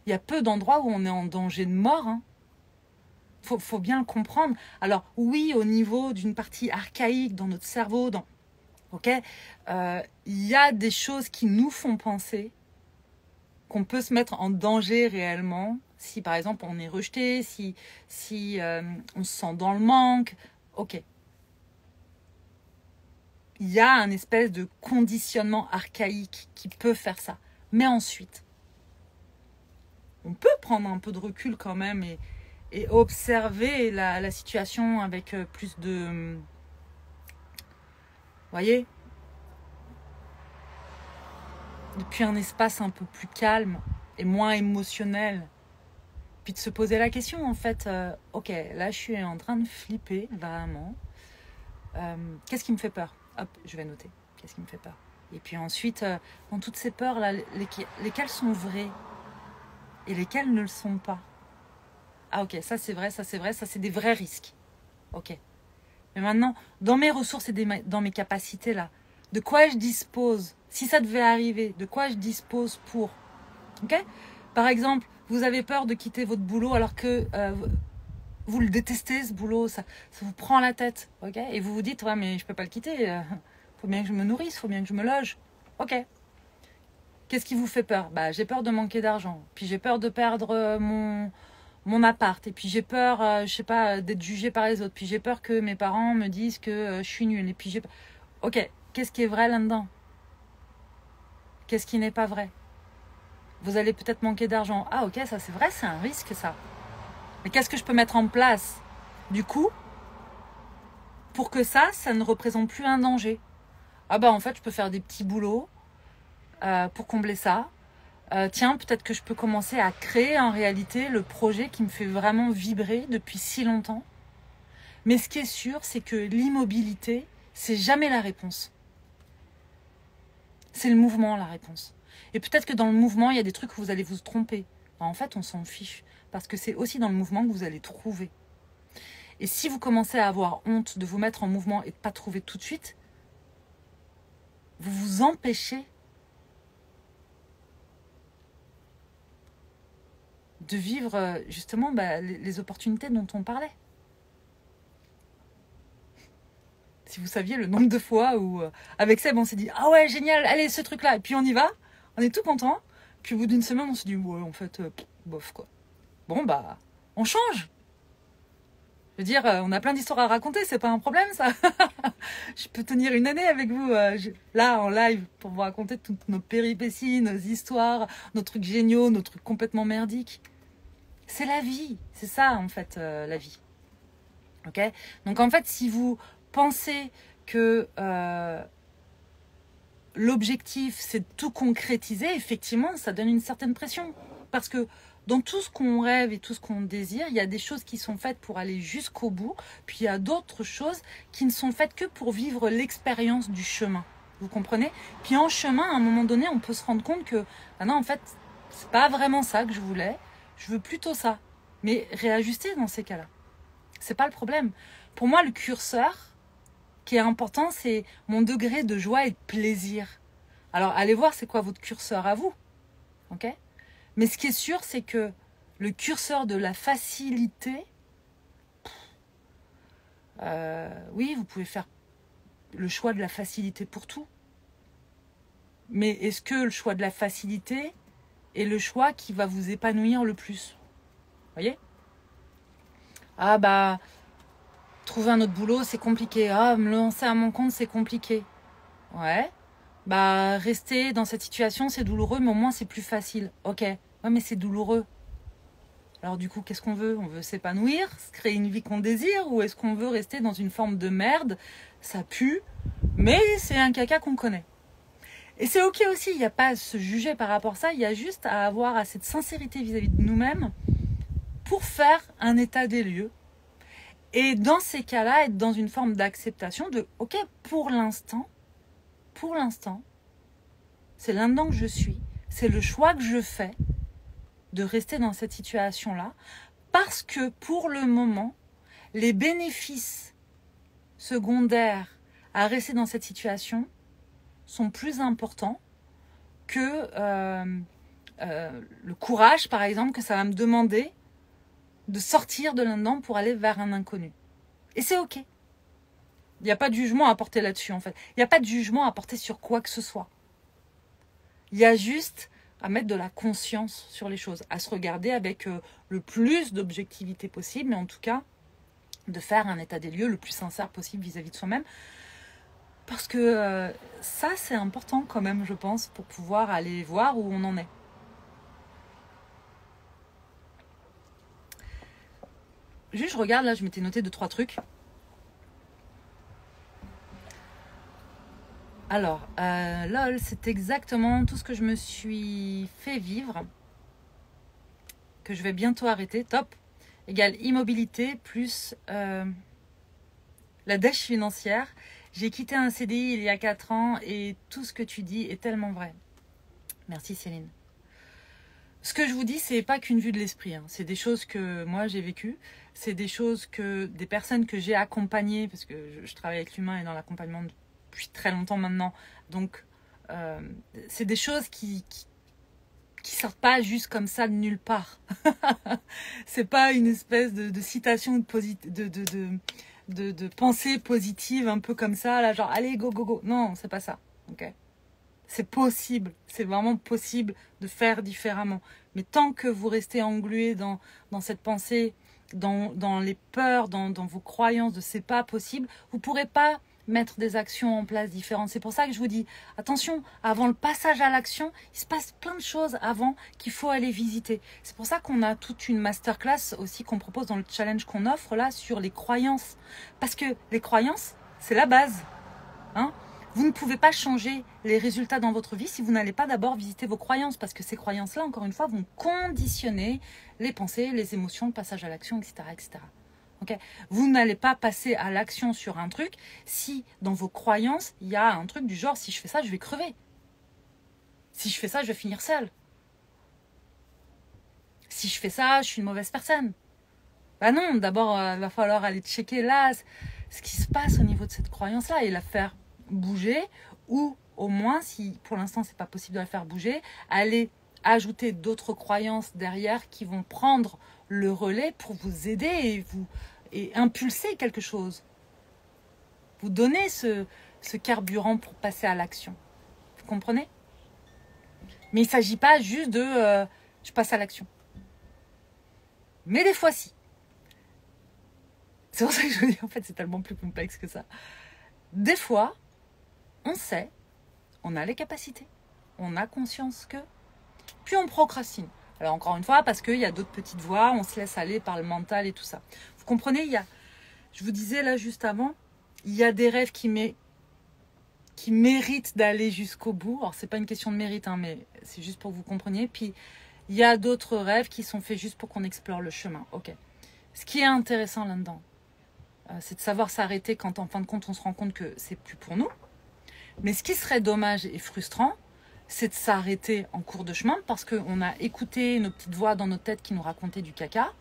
Il y a peu d'endroits où on est en danger de mort. Hein. Faut bien le comprendre. Alors oui, au niveau d'une partie archaïque dans notre cerveau, il y a des choses qui nous font penser qu'on peut se mettre en danger réellement. Si par exemple on est rejeté, si on se sent dans le manque, ok. Il y a un espèce de conditionnement archaïque qui peut faire ça. Mais ensuite, on peut prendre un peu de recul quand même et observer la situation avec plus de... Vous voyez? Depuis un espace un peu plus calme et moins émotionnel. Puis de se poser la question en fait, ok, là je suis en train de flipper vraiment. Qu'est-ce qui me fait peur? Hop, je vais noter. Qu'est-ce qui me fait peur? Et puis ensuite, dans toutes ces peurs-là, lesquelles sont vraies et lesquelles ne le sont pas? Ah ok, ça c'est vrai, ça c'est des vrais risques. Ok. Mais maintenant, dans mes ressources et dans mes capacités là, de quoi je dispose? Si ça devait arriver, de quoi je dispose pour? Ok? Par exemple, vous avez peur de quitter votre boulot alors que... vous le détestez ce boulot, ça vous prend la tête, ok? Et vous vous dites, ouais, mais je peux pas le quitter, faut bien que je me nourrisse, faut bien que je me loge, ok? Qu'est-ce qui vous fait peur? Bah, j'ai peur de manquer d'argent, puis j'ai peur de perdre mon appart, et puis j'ai peur, je sais pas, d'être jugée par les autres, puis j'ai peur que mes parents me disent que je suis nulle, et puis j'ai... Ok, qu'est-ce qui est vrai là-dedans? Qu'est-ce qui n'est pas vrai? Vous allez peut-être manquer d'argent. Ah ok, ça c'est vrai, c'est un risque ça. Mais qu'est-ce que je peux mettre en place, du coup, pour que ça ne représente plus un danger. Ah bah en fait, je peux faire des petits boulots pour combler ça. Tiens, peut-être que je peux commencer à créer en réalité le projet qui me fait vraiment vibrer depuis si longtemps. Mais ce qui est sûr, c'est que l'immobilité, c'est jamais la réponse. C'est le mouvement la réponse. Et peut-être que dans le mouvement, il y a des trucs où vous allez vous tromper. En fait, on s'en fiche. Parce que c'est aussi dans le mouvement que vous allez trouver. Et si vous commencez à avoir honte de vous mettre en mouvement et de ne pas trouver tout de suite, vous vous empêchez de vivre justement les opportunités dont on parlait. Si vous saviez le nombre de fois où, avec Seb, on s'est dit « Ah ouais, génial, allez, ce truc-là !» Et puis on y va, on est tout content. Puis au bout d'une semaine, on se dit « Ouais, en fait, bof, quoi. » Bon, on change. Je veux dire, on a plein d'histoires à raconter, c'est pas un problème, ça. Je peux tenir une année avec vous, là, en live, pour vous raconter toutes nos péripéties, nos histoires, nos trucs géniaux, nos trucs complètement merdiques. C'est la vie, c'est ça, en fait, la vie. Ok ? Donc, en fait, si vous pensez que l'objectif, c'est de tout concrétiser, effectivement, ça donne une certaine pression. Parce que dans tout ce qu'on rêve et tout ce qu'on désire, il y a des choses qui sont faites pour aller jusqu'au bout, puis il y a d'autres choses qui ne sont faites que pour vivre l'expérience du chemin. Vous comprenez ? Puis en chemin, à un moment donné, on peut se rendre compte que, non, en fait, c'est pas vraiment ça que je voulais, je veux plutôt ça. Mais réajuster dans ces cas-là. C'est pas le problème. Pour moi, le curseur qui est important, c'est mon degré de joie et de plaisir. Alors, allez voir c'est quoi votre curseur à vous. Ok ? Mais ce qui est sûr, c'est que le curseur de la facilité, oui, vous pouvez faire le choix de la facilité pour tout. Mais est-ce que le choix de la facilité est le choix qui va vous épanouir le plus ? Vous voyez ? Ah trouver un autre boulot, c'est compliqué. Ah, me lancer à mon compte, c'est compliqué. Ouais. Rester dans cette situation, c'est douloureux, mais au moins c'est plus facile. Ok. Ouais, mais c'est douloureux. Alors du coup, qu'est-ce qu'on veut ? On veut s'épanouir, se créer une vie qu'on désire, ou est-ce qu'on veut rester dans une forme de merde ? Ça pue, mais c'est un caca qu'on connaît. Et c'est ok aussi, il n'y a pas à se juger par rapport à ça, il y a juste à avoir assez de sincérité vis-à-vis de nous-mêmes pour faire un état des lieux. Et dans ces cas-là, être dans une forme d'acceptation de ok, pour l'instant, c'est là-dedans que je suis, c'est le choix que je fais de rester dans cette situation-là, parce que pour le moment, les bénéfices secondaires à rester dans cette situation sont plus importants que le courage, par exemple, que ça va me demander de sortir de là-dedans pour aller vers un inconnu. Et c'est ok. Il n'y a pas de jugement à porter là-dessus, en fait. Il n'y a pas de jugement à porter sur quoi que ce soit. Il y a juste à mettre de la conscience sur les choses, à se regarder avec le plus d'objectivité possible, mais en tout cas, de faire un état des lieux le plus sincère possible vis-à-vis de soi-même. Parce que ça, c'est important quand même, je pense, pour pouvoir aller voir où on en est. Juste, je regarde, là, je m'étais noté 2-3 trucs. Alors, lol, c'est exactement tout ce que je me suis fait vivre, que je vais bientôt arrêter. Top. Égale immobilité plus la dèche financière. J'ai quitté un CDI il y a 4 ans et tout ce que tu dis est tellement vrai. Merci Céline. Ce que je vous dis, c'est pas qu'une vue de l'esprit. Hein. C'est des choses que moi j'ai vécues. C'est des choses que des personnes que j'ai accompagnées, parce que je travaille avec l'humain et dans l'accompagnement depuis très longtemps maintenant. Donc, c'est des choses qui sortent pas juste comme ça de nulle part. C'est pas une espèce de citation de pensée positive un peu comme ça, là, genre allez go go go. Non, c'est pas ça. Ok. C'est possible, c'est vraiment possible de faire différemment. Mais tant que vous restez englué dans cette pensée, dans les peurs, dans vos croyances de c'est pas possible, vous pourrez pas mettre des actions en place différentes. C'est pour ça que je vous dis, attention, avant le passage à l'action, il se passe plein de choses avant qu'il faut aller visiter. C'est pour ça qu'on a toute une masterclass aussi qu'on propose dans le challenge qu'on offre là sur les croyances. Parce que les croyances, C'est la base. Hein? Vous ne pouvez pas changer les résultats dans votre vie si vous n'allez pas d'abord visiter vos croyances, parce que ces croyances-là, encore une fois, vont conditionner les pensées, les émotions, le passage à l'action, etc. etc. Okay? Vous n'allez pas passer à l'action sur un truc si dans vos croyances, il y a un truc du genre, si je fais ça, je vais crever. Si je fais ça, je vais finir seule. Si je fais ça, je suis une mauvaise personne. Bah non, d'abord, il va falloir aller checker là ce qui se passe au niveau de cette croyance-là et la faire bouger, ou au moins, si pour l'instant c'est pas possible de la faire bouger, aller ajouter d'autres croyances derrière qui vont prendre le relais pour vous aider et impulser quelque chose. Vous donner ce carburant pour passer à l'action. Vous comprenez? Mais il ne s'agit pas juste de je passe à l'action. Mais des fois si. C'est pour ça que je vous dis, en fait, c'est tellement plus complexe que ça. Des fois, on sait, on a les capacités, on a conscience que, puis on procrastine. Alors encore une fois, parce qu'il y a d'autres petites voix, on se laisse aller par le mental et tout ça. Vous comprenez, je vous disais là juste avant, il y a des rêves qui méritent d'aller jusqu'au bout. Alors c'est pas une question de mérite, hein, mais c'est juste pour que vous compreniez. Puis il y a d'autres rêves qui sont faits juste pour qu'on explore le chemin. Ok. Ce qui est intéressant là-dedans, c'est de savoir s'arrêter quand en fin de compte on se rend compte que c'est plus pour nous. Mais ce qui serait dommage et frustrant, c'est de s'arrêter en cours de chemin parce qu'on a écouté nos petites voix dans notre tête qui nous racontaient du caca,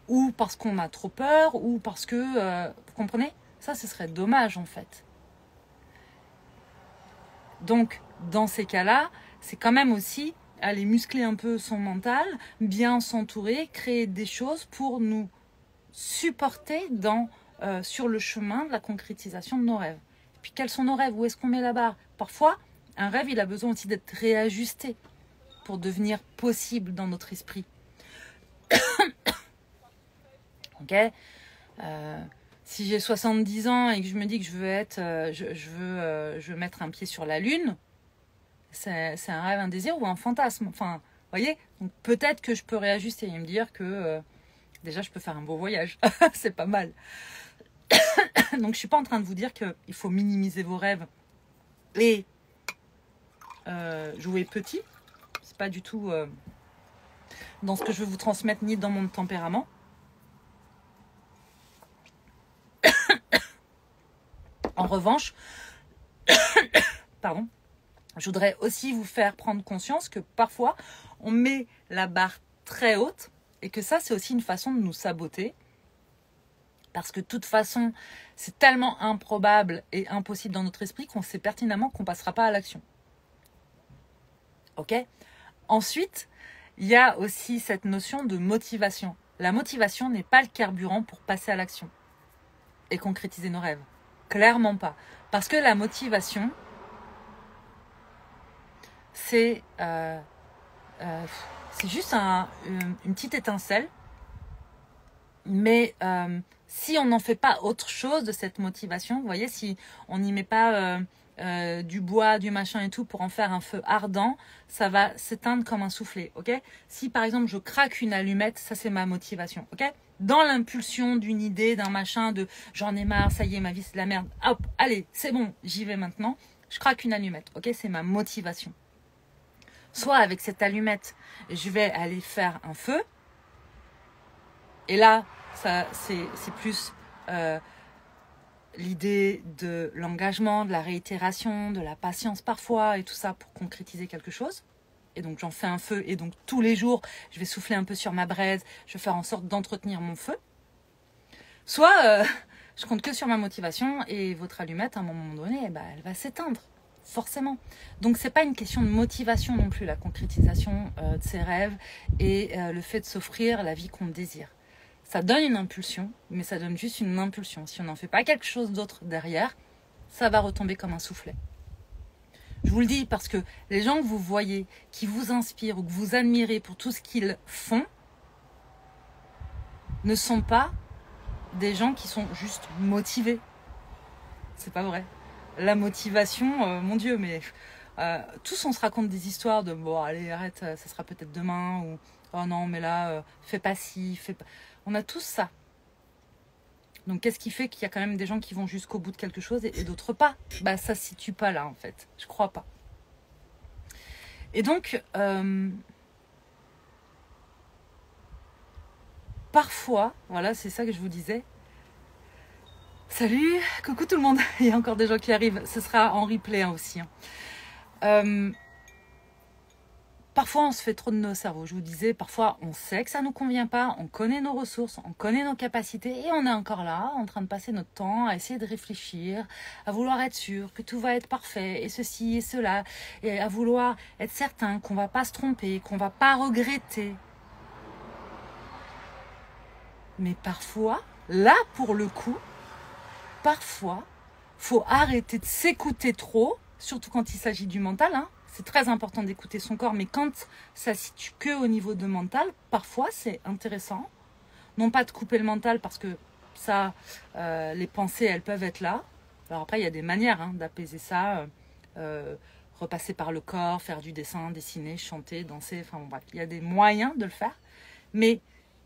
ou parce qu'on a trop peur, ou parce que... vous comprenez? Ça, ce serait dommage en fait. Donc, dans ces cas-là, c'est quand même aussi aller muscler un peu son mental, bien s'entourer, créer des choses pour nous supporter sur le chemin de la concrétisation de nos rêves. Et puis, quels sont nos rêves? Où est-ce qu'on met la barre? Parfois, un rêve, il a besoin aussi d'être réajusté pour devenir possible dans notre esprit. Ok, si j'ai 70 ans et que je me dis que je veux mettre un pied sur la Lune, c'est un rêve, un désir ou un fantasme. Enfin, vous voyez, donc peut-être que je peux réajuster et me dire que déjà je peux faire un beau voyage. C'est pas mal. Donc je suis pas en train de vous dire qu'il faut minimiser vos rêves et jouer petit. C'est pas du tout dans ce que je veux vous transmettre ni dans mon tempérament. En revanche, pardon, je voudrais aussi vous faire prendre conscience que parfois on met la barre très haute et que ça c'est aussi une façon de nous saboter. Parce que de toute façon, c'est tellement improbable et impossible dans notre esprit qu'on sait pertinemment qu'on ne passera pas à l'action. Ok ? Ensuite, il y a aussi cette notion de motivation. La motivation n'est pas le carburant pour passer à l'action et concrétiser nos rêves. Clairement pas. Parce que la motivation, c'est juste une petite étincelle. Mais si on n'en fait pas autre chose de cette motivation, vous voyez, si on n'y met pas du bois, du machin et tout pour en faire un feu ardent, ça va s'éteindre comme un soufflet, ok? Si par exemple je craque une allumette, ça c'est ma motivation, ok? Dans l'impulsion d'une idée, d'un machin, de j'en ai marre, ça y est, ma vie c'est de la merde, hop, allez, c'est bon, j'y vais maintenant, je craque une allumette, ok? C'est ma motivation. Soit avec cette allumette, je vais aller faire un feu, et là, ça, c'est plus l'idée de l'engagement, de la réitération, de la patience parfois et tout ça pour concrétiser quelque chose. Et donc, j'en fais un feu et donc tous les jours, je vais souffler un peu sur ma braise, je vais faire en sorte d'entretenir mon feu. Soit, je compte que sur ma motivation et votre allumette, à un moment donné, elle va s'éteindre, forcément. Donc, c'est pas une question de motivation non plus, la concrétisation de ses rêves et le fait de s'offrir la vie qu'on désire. Ça donne une impulsion, mais ça donne juste une impulsion. Si on n'en fait pas quelque chose d'autre derrière, ça va retomber comme un soufflet. Je vous le dis parce que les gens que vous voyez, qui vous inspirent ou que vous admirez pour tout ce qu'ils font, ne sont pas des gens qui sont juste motivés. C'est pas vrai. La motivation, mon Dieu, mais tous on se raconte des histoires de bon, allez, arrête, ça sera peut-être demain, ou oh non, mais là, fais pas ci, fais pas. On a tous ça. Donc, qu'est-ce qui fait qu'il y a quand même des gens qui vont jusqu'au bout de quelque chose et d'autres pas? Bah, ça se situe pas là, en fait. Je crois pas. Et donc, parfois, voilà, c'est ça que je vous disais. Salut, coucou tout le monde. Il y a encore des gens qui arrivent. Ce sera en replay aussi. Parfois, on se fait trop de nos cerveaux. Je vous disais, parfois, on sait que ça ne nous convient pas, on connaît nos ressources, on connaît nos capacités et on est encore là, en train de passer notre temps à essayer de réfléchir, à vouloir être sûr que tout va être parfait et ceci et cela, et à vouloir être certain qu'on ne va pas se tromper, qu'on ne va pas regretter. Mais parfois, là pour le coup, parfois, faut arrêter de s'écouter trop, surtout quand il s'agit du mental, hein. C'est très important d'écouter son corps, mais quand ça se situe que au niveau de mental, parfois c'est intéressant. Non pas de couper le mental parce que ça, les pensées, elles peuvent être là. Alors après, il y a des manières d'apaiser ça. Repasser par le corps, faire du dessin, dessiner, chanter, danser. Enfin bon, bref, il y a des moyens de le faire. Mais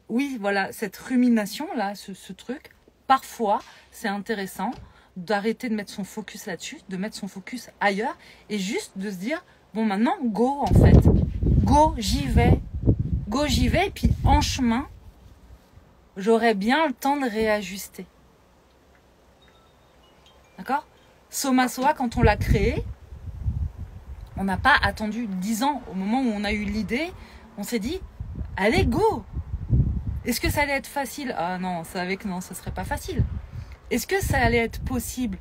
oui, voilà, cette rumination-là, ce truc, parfois c'est intéressant d'arrêter de mettre son focus là-dessus, de mettre son focus ailleurs et juste de se dire, bon maintenant, go en fait. Go, j'y vais. Go, j'y vais. Et puis en chemin, j'aurai bien le temps de réajuster. D'accord ? Soma Soa, quand on l'a créé, on n'a pas attendu 10 ans. Au moment où on a eu l'idée, on s'est dit, allez, go ! Est-ce que ça allait être facile ? Ah non, on savait que non, ce ne serait pas facile. Est-ce que ça allait être possible ?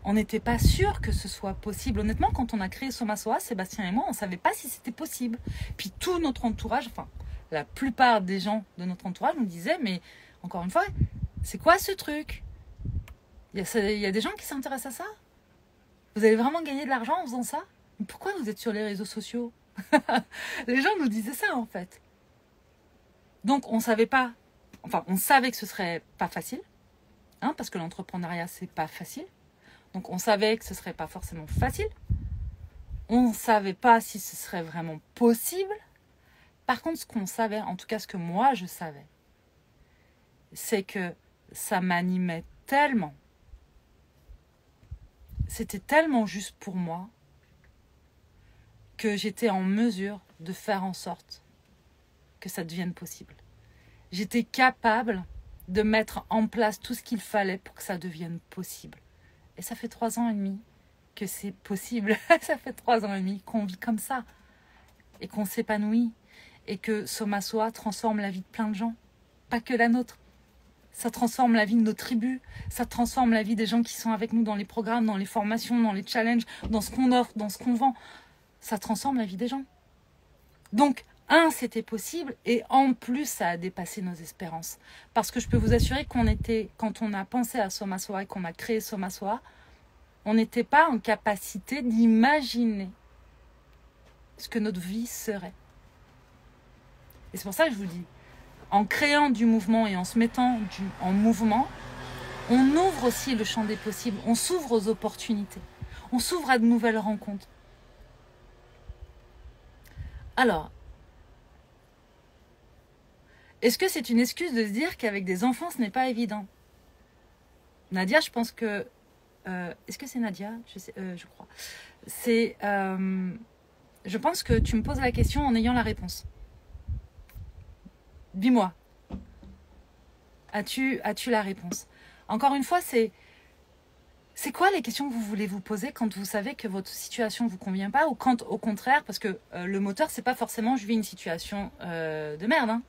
On n'était pas sûr que ce soit possible. Honnêtement, quand on a créé Soma Soa, Sébastien et moi, on ne savait pas si c'était possible. Puis tout notre entourage, enfin, la plupart des gens de notre entourage nous disaient, mais encore une fois, c'est quoi ce truc ? Il y a des gens qui s'intéressent à ça ? Vous allez vraiment gagner de l'argent en faisant ça ? Mais pourquoi vous êtes sur les réseaux sociaux ? Les gens nous disaient ça, en fait. Donc, on savait pas, enfin, on savait que ce serait pas facile, parce que l'entrepreneuriat, c'est pas facile. Donc, on savait que ce serait pas forcément facile. On ne savait pas si ce serait vraiment possible. Par contre, ce qu'on savait, en tout cas ce que moi je savais, c'est que ça m'animait tellement. C'était tellement juste pour moi que j'étais en mesure de faire en sorte que ça devienne possible. J'étais capable de mettre en place tout ce qu'il fallait pour que ça devienne possible. Et ça fait 3 ans et demi que c'est possible. Ça fait 3 ans et demi qu'on vit comme ça et qu'on s'épanouit et que Soma Soa transforme la vie de plein de gens, pas que la nôtre. Ça transforme la vie de nos tribus, ça transforme la vie des gens qui sont avec nous dans les programmes, dans les formations, dans les challenges, dans ce qu'on offre, dans ce qu'on vend. Ça transforme la vie des gens. Donc, c'était possible et en plus, ça a dépassé nos espérances. Parce que je peux vous assurer quand on a pensé à Soma Soa et qu'on a créé Soma Soa, on n'était pas en capacité d'imaginer ce que notre vie serait. Et c'est pour ça que je vous dis, en créant du mouvement et en se mettant en mouvement, on ouvre aussi le champ des possibles, on s'ouvre aux opportunités, on s'ouvre à de nouvelles rencontres. Alors, est-ce que c'est une excuse de se dire qu'avec des enfants, ce n'est pas évident ? Nadia, je pense que... est-ce que c'est Nadia ? Je crois. Je pense que tu me poses la question en ayant la réponse. Dis-moi. As-tu la réponse ? Encore une fois, c'est quoi les questions que vous voulez vous poser quand vous savez que votre situation ne vous convient pas ou quand, au contraire, parce que le moteur, c'est pas forcément je vis une situation de merde.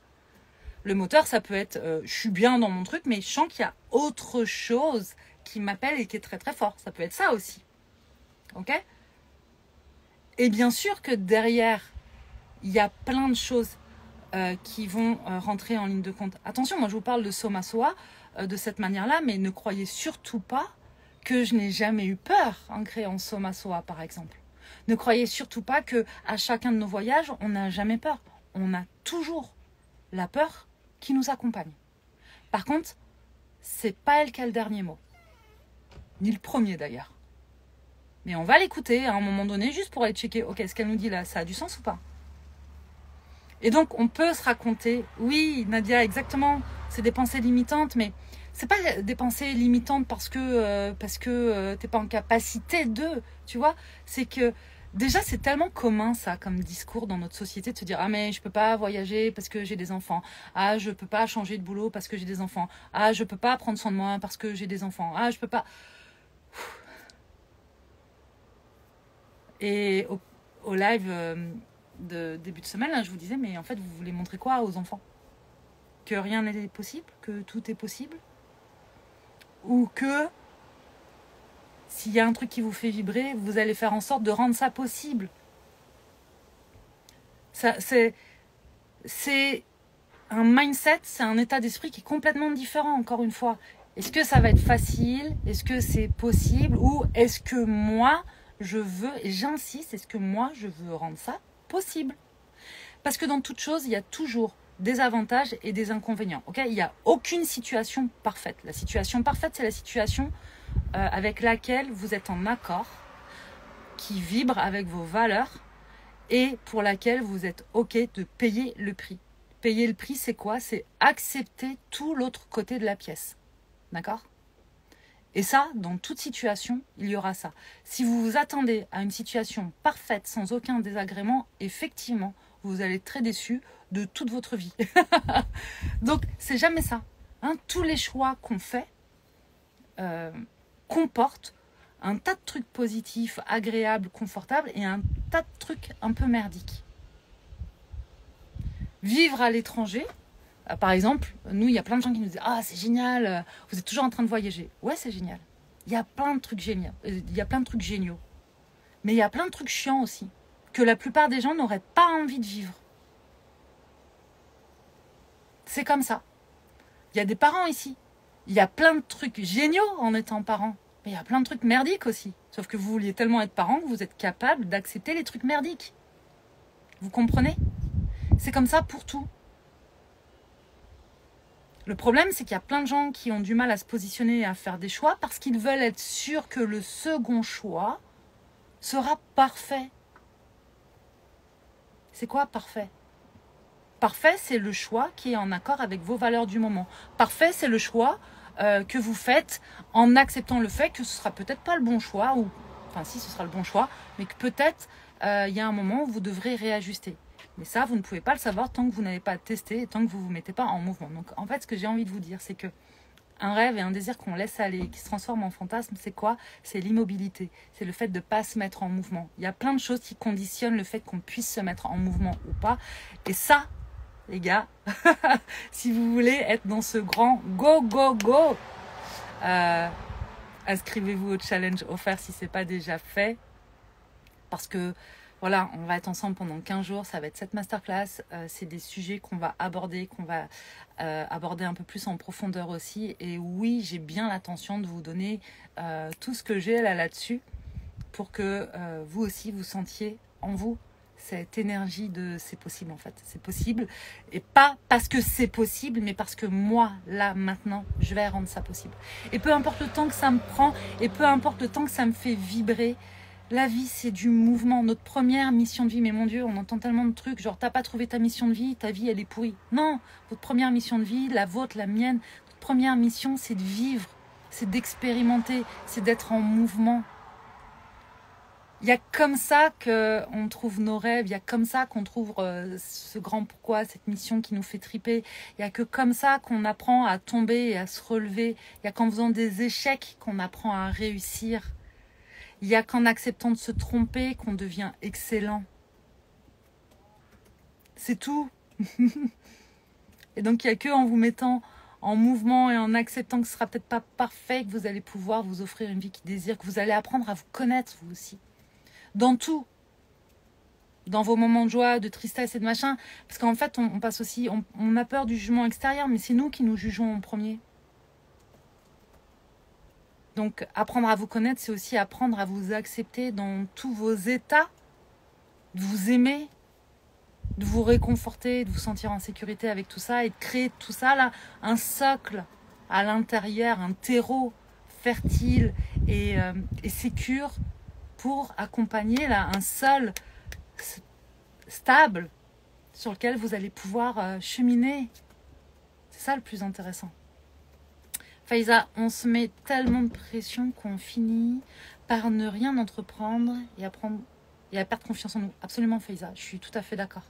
Le moteur, ça peut être je suis bien dans mon truc, mais je sens qu'il y a autre chose qui m'appelle et qui est très très fort. Ça peut être ça aussi. Ok ? Et bien sûr que derrière, il y a plein de choses qui vont rentrer en ligne de compte. Attention, moi je vous parle de Soma Soa de cette manière-là, mais ne croyez surtout pas que je n'ai jamais eu peur en créant Soma Soa, par exemple. Ne croyez surtout pas que à chacun de nos voyages, on n'a jamais peur. On a toujours la peur qui nous accompagne. Par contre, c'est pas elle qui a le dernier mot. Ni le premier d'ailleurs. Mais on va l'écouter à un moment donné juste pour aller checker, ok, ce qu'elle nous dit là, ça a du sens ou pas ? Et donc, on peut se raconter, oui, Nadia, exactement, c'est des pensées limitantes, mais c'est pas des pensées limitantes parce que t'es pas en capacité de, tu vois. C'est que déjà c'est tellement commun ça comme discours dans notre société de se dire ah mais je peux pas voyager parce que j'ai des enfants, ah je peux pas changer de boulot parce que j'ai des enfants, ah je peux pas prendre soin de moi parce que j'ai des enfants, ah je peux pas. Et au live de début de semaine là, je vous disais mais en fait vous voulez montrer quoi aux enfants? Que rien n'est possible, que tout est possible, ou que s'il y a un truc qui vous fait vibrer, vous allez faire en sorte de rendre ça possible. Ça, c'est un mindset, c'est un état d'esprit qui est complètement différent, encore une fois. Est-ce que ça va être facile? Est-ce que c'est possible? Ou est-ce que moi, je veux, et j'insiste, est-ce que moi, je veux rendre ça possible? Parce que dans toute chose, il y a toujours des avantages et des inconvénients. Okay, il n'y a aucune situation parfaite. La situation parfaite, c'est la situation avec laquelle vous êtes en accord, qui vibre avec vos valeurs et pour laquelle vous êtes OK de payer le prix. Payer le prix, c'est quoi? C'est accepter tout l'autre côté de la pièce. D'accord? Et ça, dans toute situation, il y aura ça. Si vous vous attendez à une situation parfaite, sans aucun désagrément, effectivement, vous allez être très déçu de toute votre vie. Donc, c'est jamais ça. Hein, tous les choix qu'on fait comportent un tas de trucs positifs, agréables, confortables et un tas de trucs un peu merdiques. Vivre à l'étranger, par exemple, nous, il y a plein de gens qui nous disent « Ah, c'est génial, vous êtes toujours en train de voyager. » Ouais, c'est génial. Il y a plein de trucs géniaux. Il y a plein de trucs géniaux. Mais il y a plein de trucs chiants aussi, que la plupart des gens n'auraient pas envie de vivre. C'est comme ça. Il y a des parents ici. Il y a plein de trucs géniaux en étant parent. Mais il y a plein de trucs merdiques aussi. Sauf que vous vouliez tellement être parent que vous êtes capable d'accepter les trucs merdiques. Vous comprenez? C'est comme ça pour tout. Le problème, c'est qu'il y a plein de gens qui ont du mal à se positionner et à faire des choix parce qu'ils veulent être sûrs que le second choix sera parfait. C'est quoi parfait? Parfait, c'est le choix qui est en accord avec vos valeurs du moment. Parfait, c'est le choix que vous faites en acceptant le fait que ce sera peut-être pas le bon choix, ou enfin si ce sera le bon choix, mais que peut-être il y a un moment où vous devrez réajuster. Mais ça, vous ne pouvez pas le savoir tant que vous n'avez pas testé et tant que vous ne vous mettez pas en mouvement. Donc en fait, ce que j'ai envie de vous dire, c'est que un rêve et un désir qu'on laisse aller, qui se transforme en fantasme, c'est quoi? C'est l'immobilité. C'est le fait de ne pas se mettre en mouvement. Il y a plein de choses qui conditionnent le fait qu'on puisse se mettre en mouvement ou pas. Et ça, les gars, si vous voulez être dans ce grand go, go, go, inscrivez-vous au challenge offert si ce n'est pas déjà fait. Parce que voilà, on va être ensemble pendant 15 jours, ça va être cette masterclass, c'est des sujets qu'on va aborder un peu plus en profondeur aussi. Et oui, j'ai bien l'intention de vous donner tout ce que j'ai là-dessus pour que vous aussi vous sentiez en vous cette énergie de c'est possible en fait, c'est possible. Et pas parce que c'est possible, mais parce que moi, là, maintenant, je vais rendre ça possible. Et peu importe le temps que ça me prend, et peu importe le temps que ça me fait vibrer, la vie, c'est du mouvement. Notre première mission de vie, mais mon Dieu, on entend tellement de trucs, genre t'as pas trouvé ta mission de vie, ta vie elle est pourrie. Non, votre première mission de vie, la vôtre, la mienne, notre première mission, c'est de vivre, c'est d'expérimenter, c'est d'être en mouvement. Il y a comme ça qu'on trouve nos rêves, il y a comme ça qu'on trouve ce grand pourquoi, cette mission qui nous fait triper. Il n'y a que comme ça qu'on apprend à tomber et à se relever. Il y a qu'en faisant des échecs qu'on apprend à réussir. Il n'y a qu'en acceptant de se tromper qu'on devient excellent. C'est tout. Et donc, il n'y a qu'en vous mettant en mouvement et en acceptant que ce ne sera peut-être pas parfait que vous allez pouvoir vous offrir une vie qui désire, que vous allez apprendre à vous connaître vous aussi. Dans tout. Dans vos moments de joie, de tristesse et de machin. Parce qu'en fait, on passe aussi, on a peur du jugement extérieur, mais c'est nous qui nous jugeons en premier. Donc, apprendre à vous connaître, c'est aussi apprendre à vous accepter dans tous vos états, de vous aimer, de vous réconforter, de vous sentir en sécurité avec tout ça et de créer tout ça, là, un socle à l'intérieur, un terreau fertile et sécure pour accompagner là, un sol stable sur lequel vous allez pouvoir cheminer. C'est ça le plus intéressant. Faiza, on se met tellement de pression qu'on finit par ne rien entreprendre et à perdre confiance en nous. Absolument, Faiza, je suis tout à fait d'accord.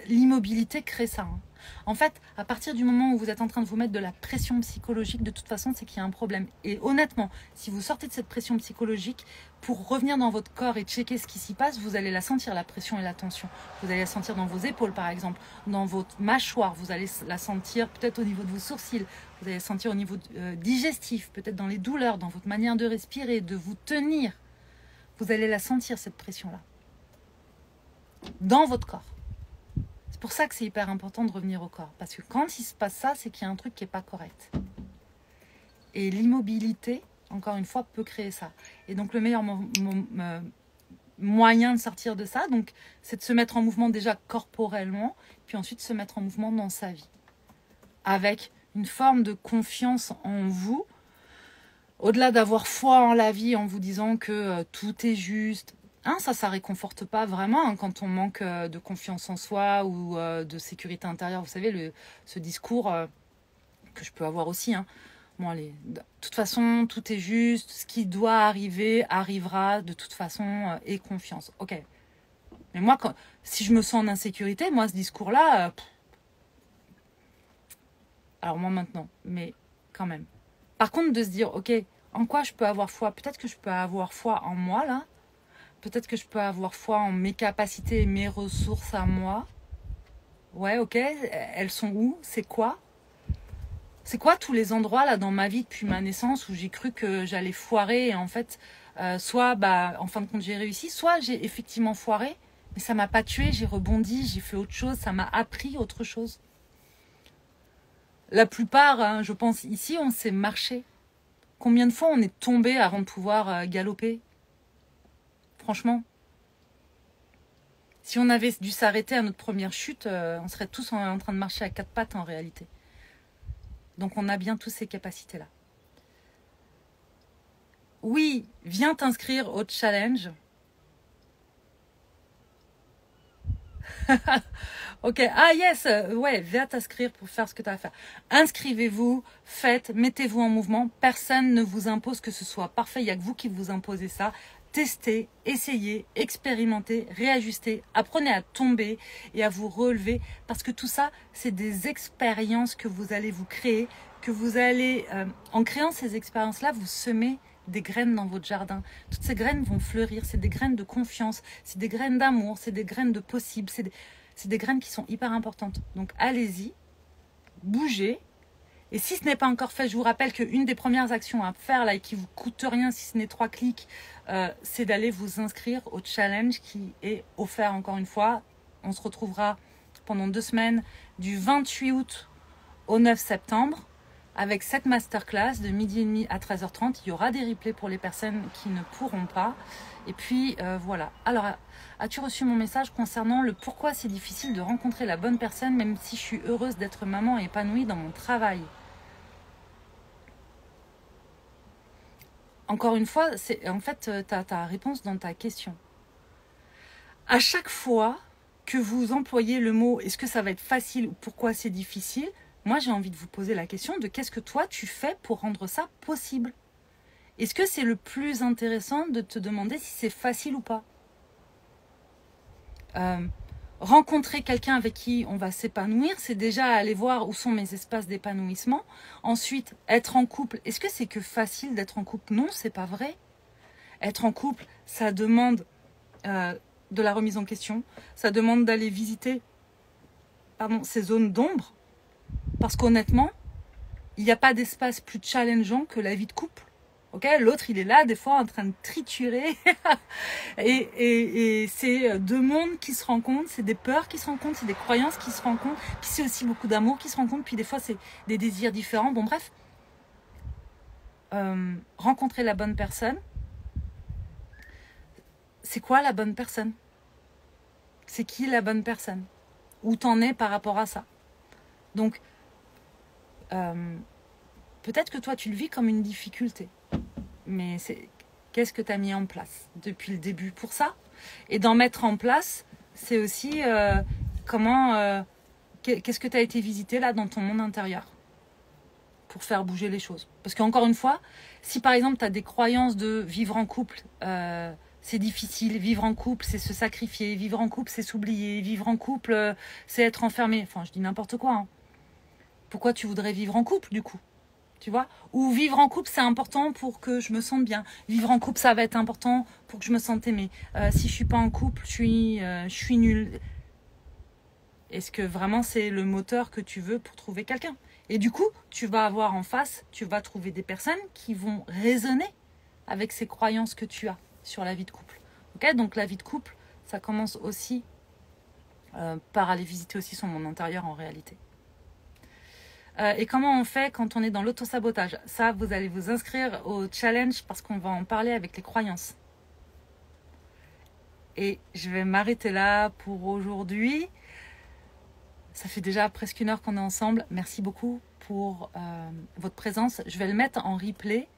L'immobilité crée ça. Hein. En fait, à partir du moment où vous êtes en train de vous mettre de la pression psychologique, de toute façon, c'est qu'il y a un problème. Et honnêtement, si vous sortez de cette pression psychologique, pour revenir dans votre corps et checker ce qui s'y passe, vous allez la sentir, la pression et la tension. Vous allez la sentir dans vos épaules, par exemple, dans votre mâchoire. Vous allez la sentir peut-être au niveau de vos sourcils. Vous allez la sentir au niveau digestif, peut-être dans les douleurs, dans votre manière de respirer, de vous tenir. Vous allez la sentir, cette pression-là, dans votre corps. C'est pour ça que c'est hyper important de revenir au corps. Parce que quand il se passe ça, c'est qu'il y a un truc qui n'est pas correct. Et l'immobilité, encore une fois, peut créer ça. Et donc le meilleur moyen de sortir de ça, donc, c'est de se mettre en mouvement déjà corporellement, puis ensuite se mettre en mouvement dans sa vie. Avec une forme de confiance en vous, au-delà d'avoir foi en la vie en vous disant que tout est juste. Hein, ça réconforte pas vraiment hein, quand on manque de confiance en soi ou de sécurité intérieure. Vous savez, ce discours que je peux avoir aussi. Hein. Bon, allez, de toute façon, tout est juste. Ce qui doit arriver, arrivera de toute façon et confiance. Ok. Mais moi, si je me sens en insécurité, moi, ce discours-là... alors moi maintenant, mais quand même. Par contre, de se dire, ok, en quoi je peux avoir foi? Peut-être que je peux avoir foi en moi, là. Peut-être que je peux avoir foi en mes capacités et mes ressources à moi. Ouais, ok. Elles sont où? C'est quoi? C'est quoi tous les endroits là dans ma vie depuis ma naissance où j'ai cru que j'allais foirer et en fait, soit en fin de compte j'ai réussi, soit j'ai effectivement foiré, mais ça m'a pas tué, j'ai rebondi, j'ai fait autre chose, ça m'a appris autre chose. La plupart, hein, je pense ici, on sait marcher. Combien de fois on est tombé avant de pouvoir galoper? Franchement, si on avait dû s'arrêter à notre première chute, on serait tous en train de marcher à quatre pattes en réalité. Donc on a bien tous ces capacités-là. Oui, viens t'inscrire au challenge. Ok, ah yes, ouais, viens t'inscrire pour faire ce que tu as à faire. Inscrivez-vous, faites, mettez-vous en mouvement. Personne ne vous impose que ce soit parfait, il n'y a que vous qui vous imposez ça. Testez, essayez, expérimentez, réajustez, apprenez à tomber et à vous relever parce que tout ça, c'est des expériences que vous allez vous créer, que vous allez, en créant ces expériences-là, vous semez des graines dans votre jardin. Toutes ces graines vont fleurir, c'est des graines de confiance, c'est des graines d'amour, c'est des graines de possible, c'est des graines qui sont hyper importantes. Donc allez-y, bougez. Et si ce n'est pas encore fait, je vous rappelle qu'une des premières actions à faire là et qui vous coûte rien si ce n'est 3 clics, c'est d'aller vous inscrire au challenge qui est offert encore une fois. On se retrouvera pendant 2 semaines du 28 août au 9 septembre avec cette masterclass de midi et demi à 13h30. Il y aura des replays pour les personnes qui ne pourront pas. Et puis voilà. Alors, as-tu reçu mon message concernant le pourquoi c'est difficile de rencontrer la bonne personne même si je suis heureuse d'être maman et épanouie dans mon travail? Encore une fois, en fait, tu as ta réponse dans ta question. À chaque fois que vous employez le mot « est-ce que ça va être facile » ou « pourquoi c'est difficile », moi j'ai envie de vous poser la question de qu'est-ce que toi tu fais pour rendre ça possible? Est-ce que c'est le plus intéressant de te demander si c'est facile ou pas? Rencontrer quelqu'un avec qui on va s'épanouir, c'est déjà aller voir où sont mes espaces d'épanouissement. Ensuite, être en couple. Est-ce que c'est que facile d'être en couple? Non, c'est pas vrai. Être en couple, ça demande de la remise en question. Ça demande d'aller visiter ces zones d'ombre. Parce qu'honnêtement, il n'y a pas d'espace plus challengeant que la vie de couple. Okay, l'autre, il est là, des fois, en train de triturer. et c'est deux mondes qui se rencontrent, c'est des peurs qui se rencontrent, c'est des croyances qui se rencontrent, puis c'est aussi beaucoup d'amour qui se rencontre, puis des fois, c'est des désirs différents. Bon, bref. Rencontrer la bonne personne. C'est quoi la bonne personne? C'est qui la bonne personne? Où t'en es par rapport à ça? Donc, peut-être que toi, tu le vis comme une difficulté. Mais qu'est-ce que tu as mis en place depuis le début pour ça? Et d'en mettre en place, c'est aussi qu'est-ce que tu as été visité là dans ton monde intérieur? pour faire bouger les choses. Parce qu'encore une fois, si par exemple tu as des croyances de vivre en couple, c'est difficile, vivre en couple c'est se sacrifier, vivre en couple c'est s'oublier, vivre en couple c'est être enfermé, enfin je dis n'importe quoi. Hein. Pourquoi tu voudrais vivre en couple du coup? Tu vois? Ou vivre en couple c'est important pour que je me sente bien. Vivre en couple ça va être important pour que je me sente aimée. Si je suis pas en couple, je suis nulle. Est-ce que vraiment c'est le moteur que tu veux pour trouver quelqu'un? Et du coup, tu vas avoir en face, tu vas trouver des personnes qui vont résonner avec ces croyances que tu as sur la vie de couple. Okay, donc la vie de couple, ça commence aussi par aller visiter aussi son monde intérieur en réalité. Et comment on fait quand on est dans l'autosabotage? Ça, vous allez vous inscrire au challenge parce qu'on va en parler avec les croyances. Et je vais m'arrêter là pour aujourd'hui. Ça fait déjà presque 1 heure qu'on est ensemble. Merci beaucoup pour votre présence. Je vais le mettre en replay.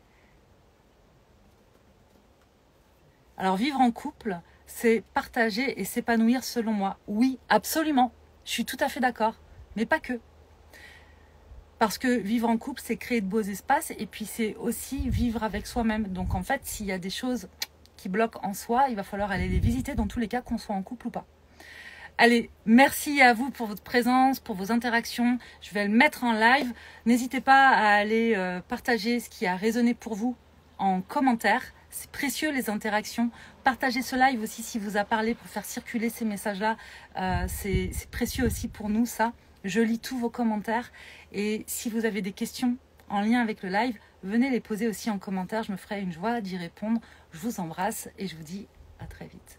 Alors, vivre en couple, c'est partager et s'épanouir selon moi. Oui, absolument. Je suis tout à fait d'accord. Mais pas que. Parce que vivre en couple, c'est créer de beaux espaces et puis c'est aussi vivre avec soi-même. Donc en fait, s'il y a des choses qui bloquent en soi, il va falloir aller les visiter dans tous les cas, qu'on soit en couple ou pas. Allez, merci à vous pour votre présence, pour vos interactions. Je vais le mettre en live. N'hésitez pas à aller partager ce qui a résonné pour vous en commentaire. C'est précieux les interactions. Partagez ce live aussi si vous a parlé pour faire circuler ces messages-là. C'est précieux aussi pour nous, ça. Je lis tous vos commentaires. Et si vous avez des questions en lien avec le live, venez les poser aussi en commentaire. Je me ferai une joie d'y répondre. Je vous embrasse et je vous dis à très vite.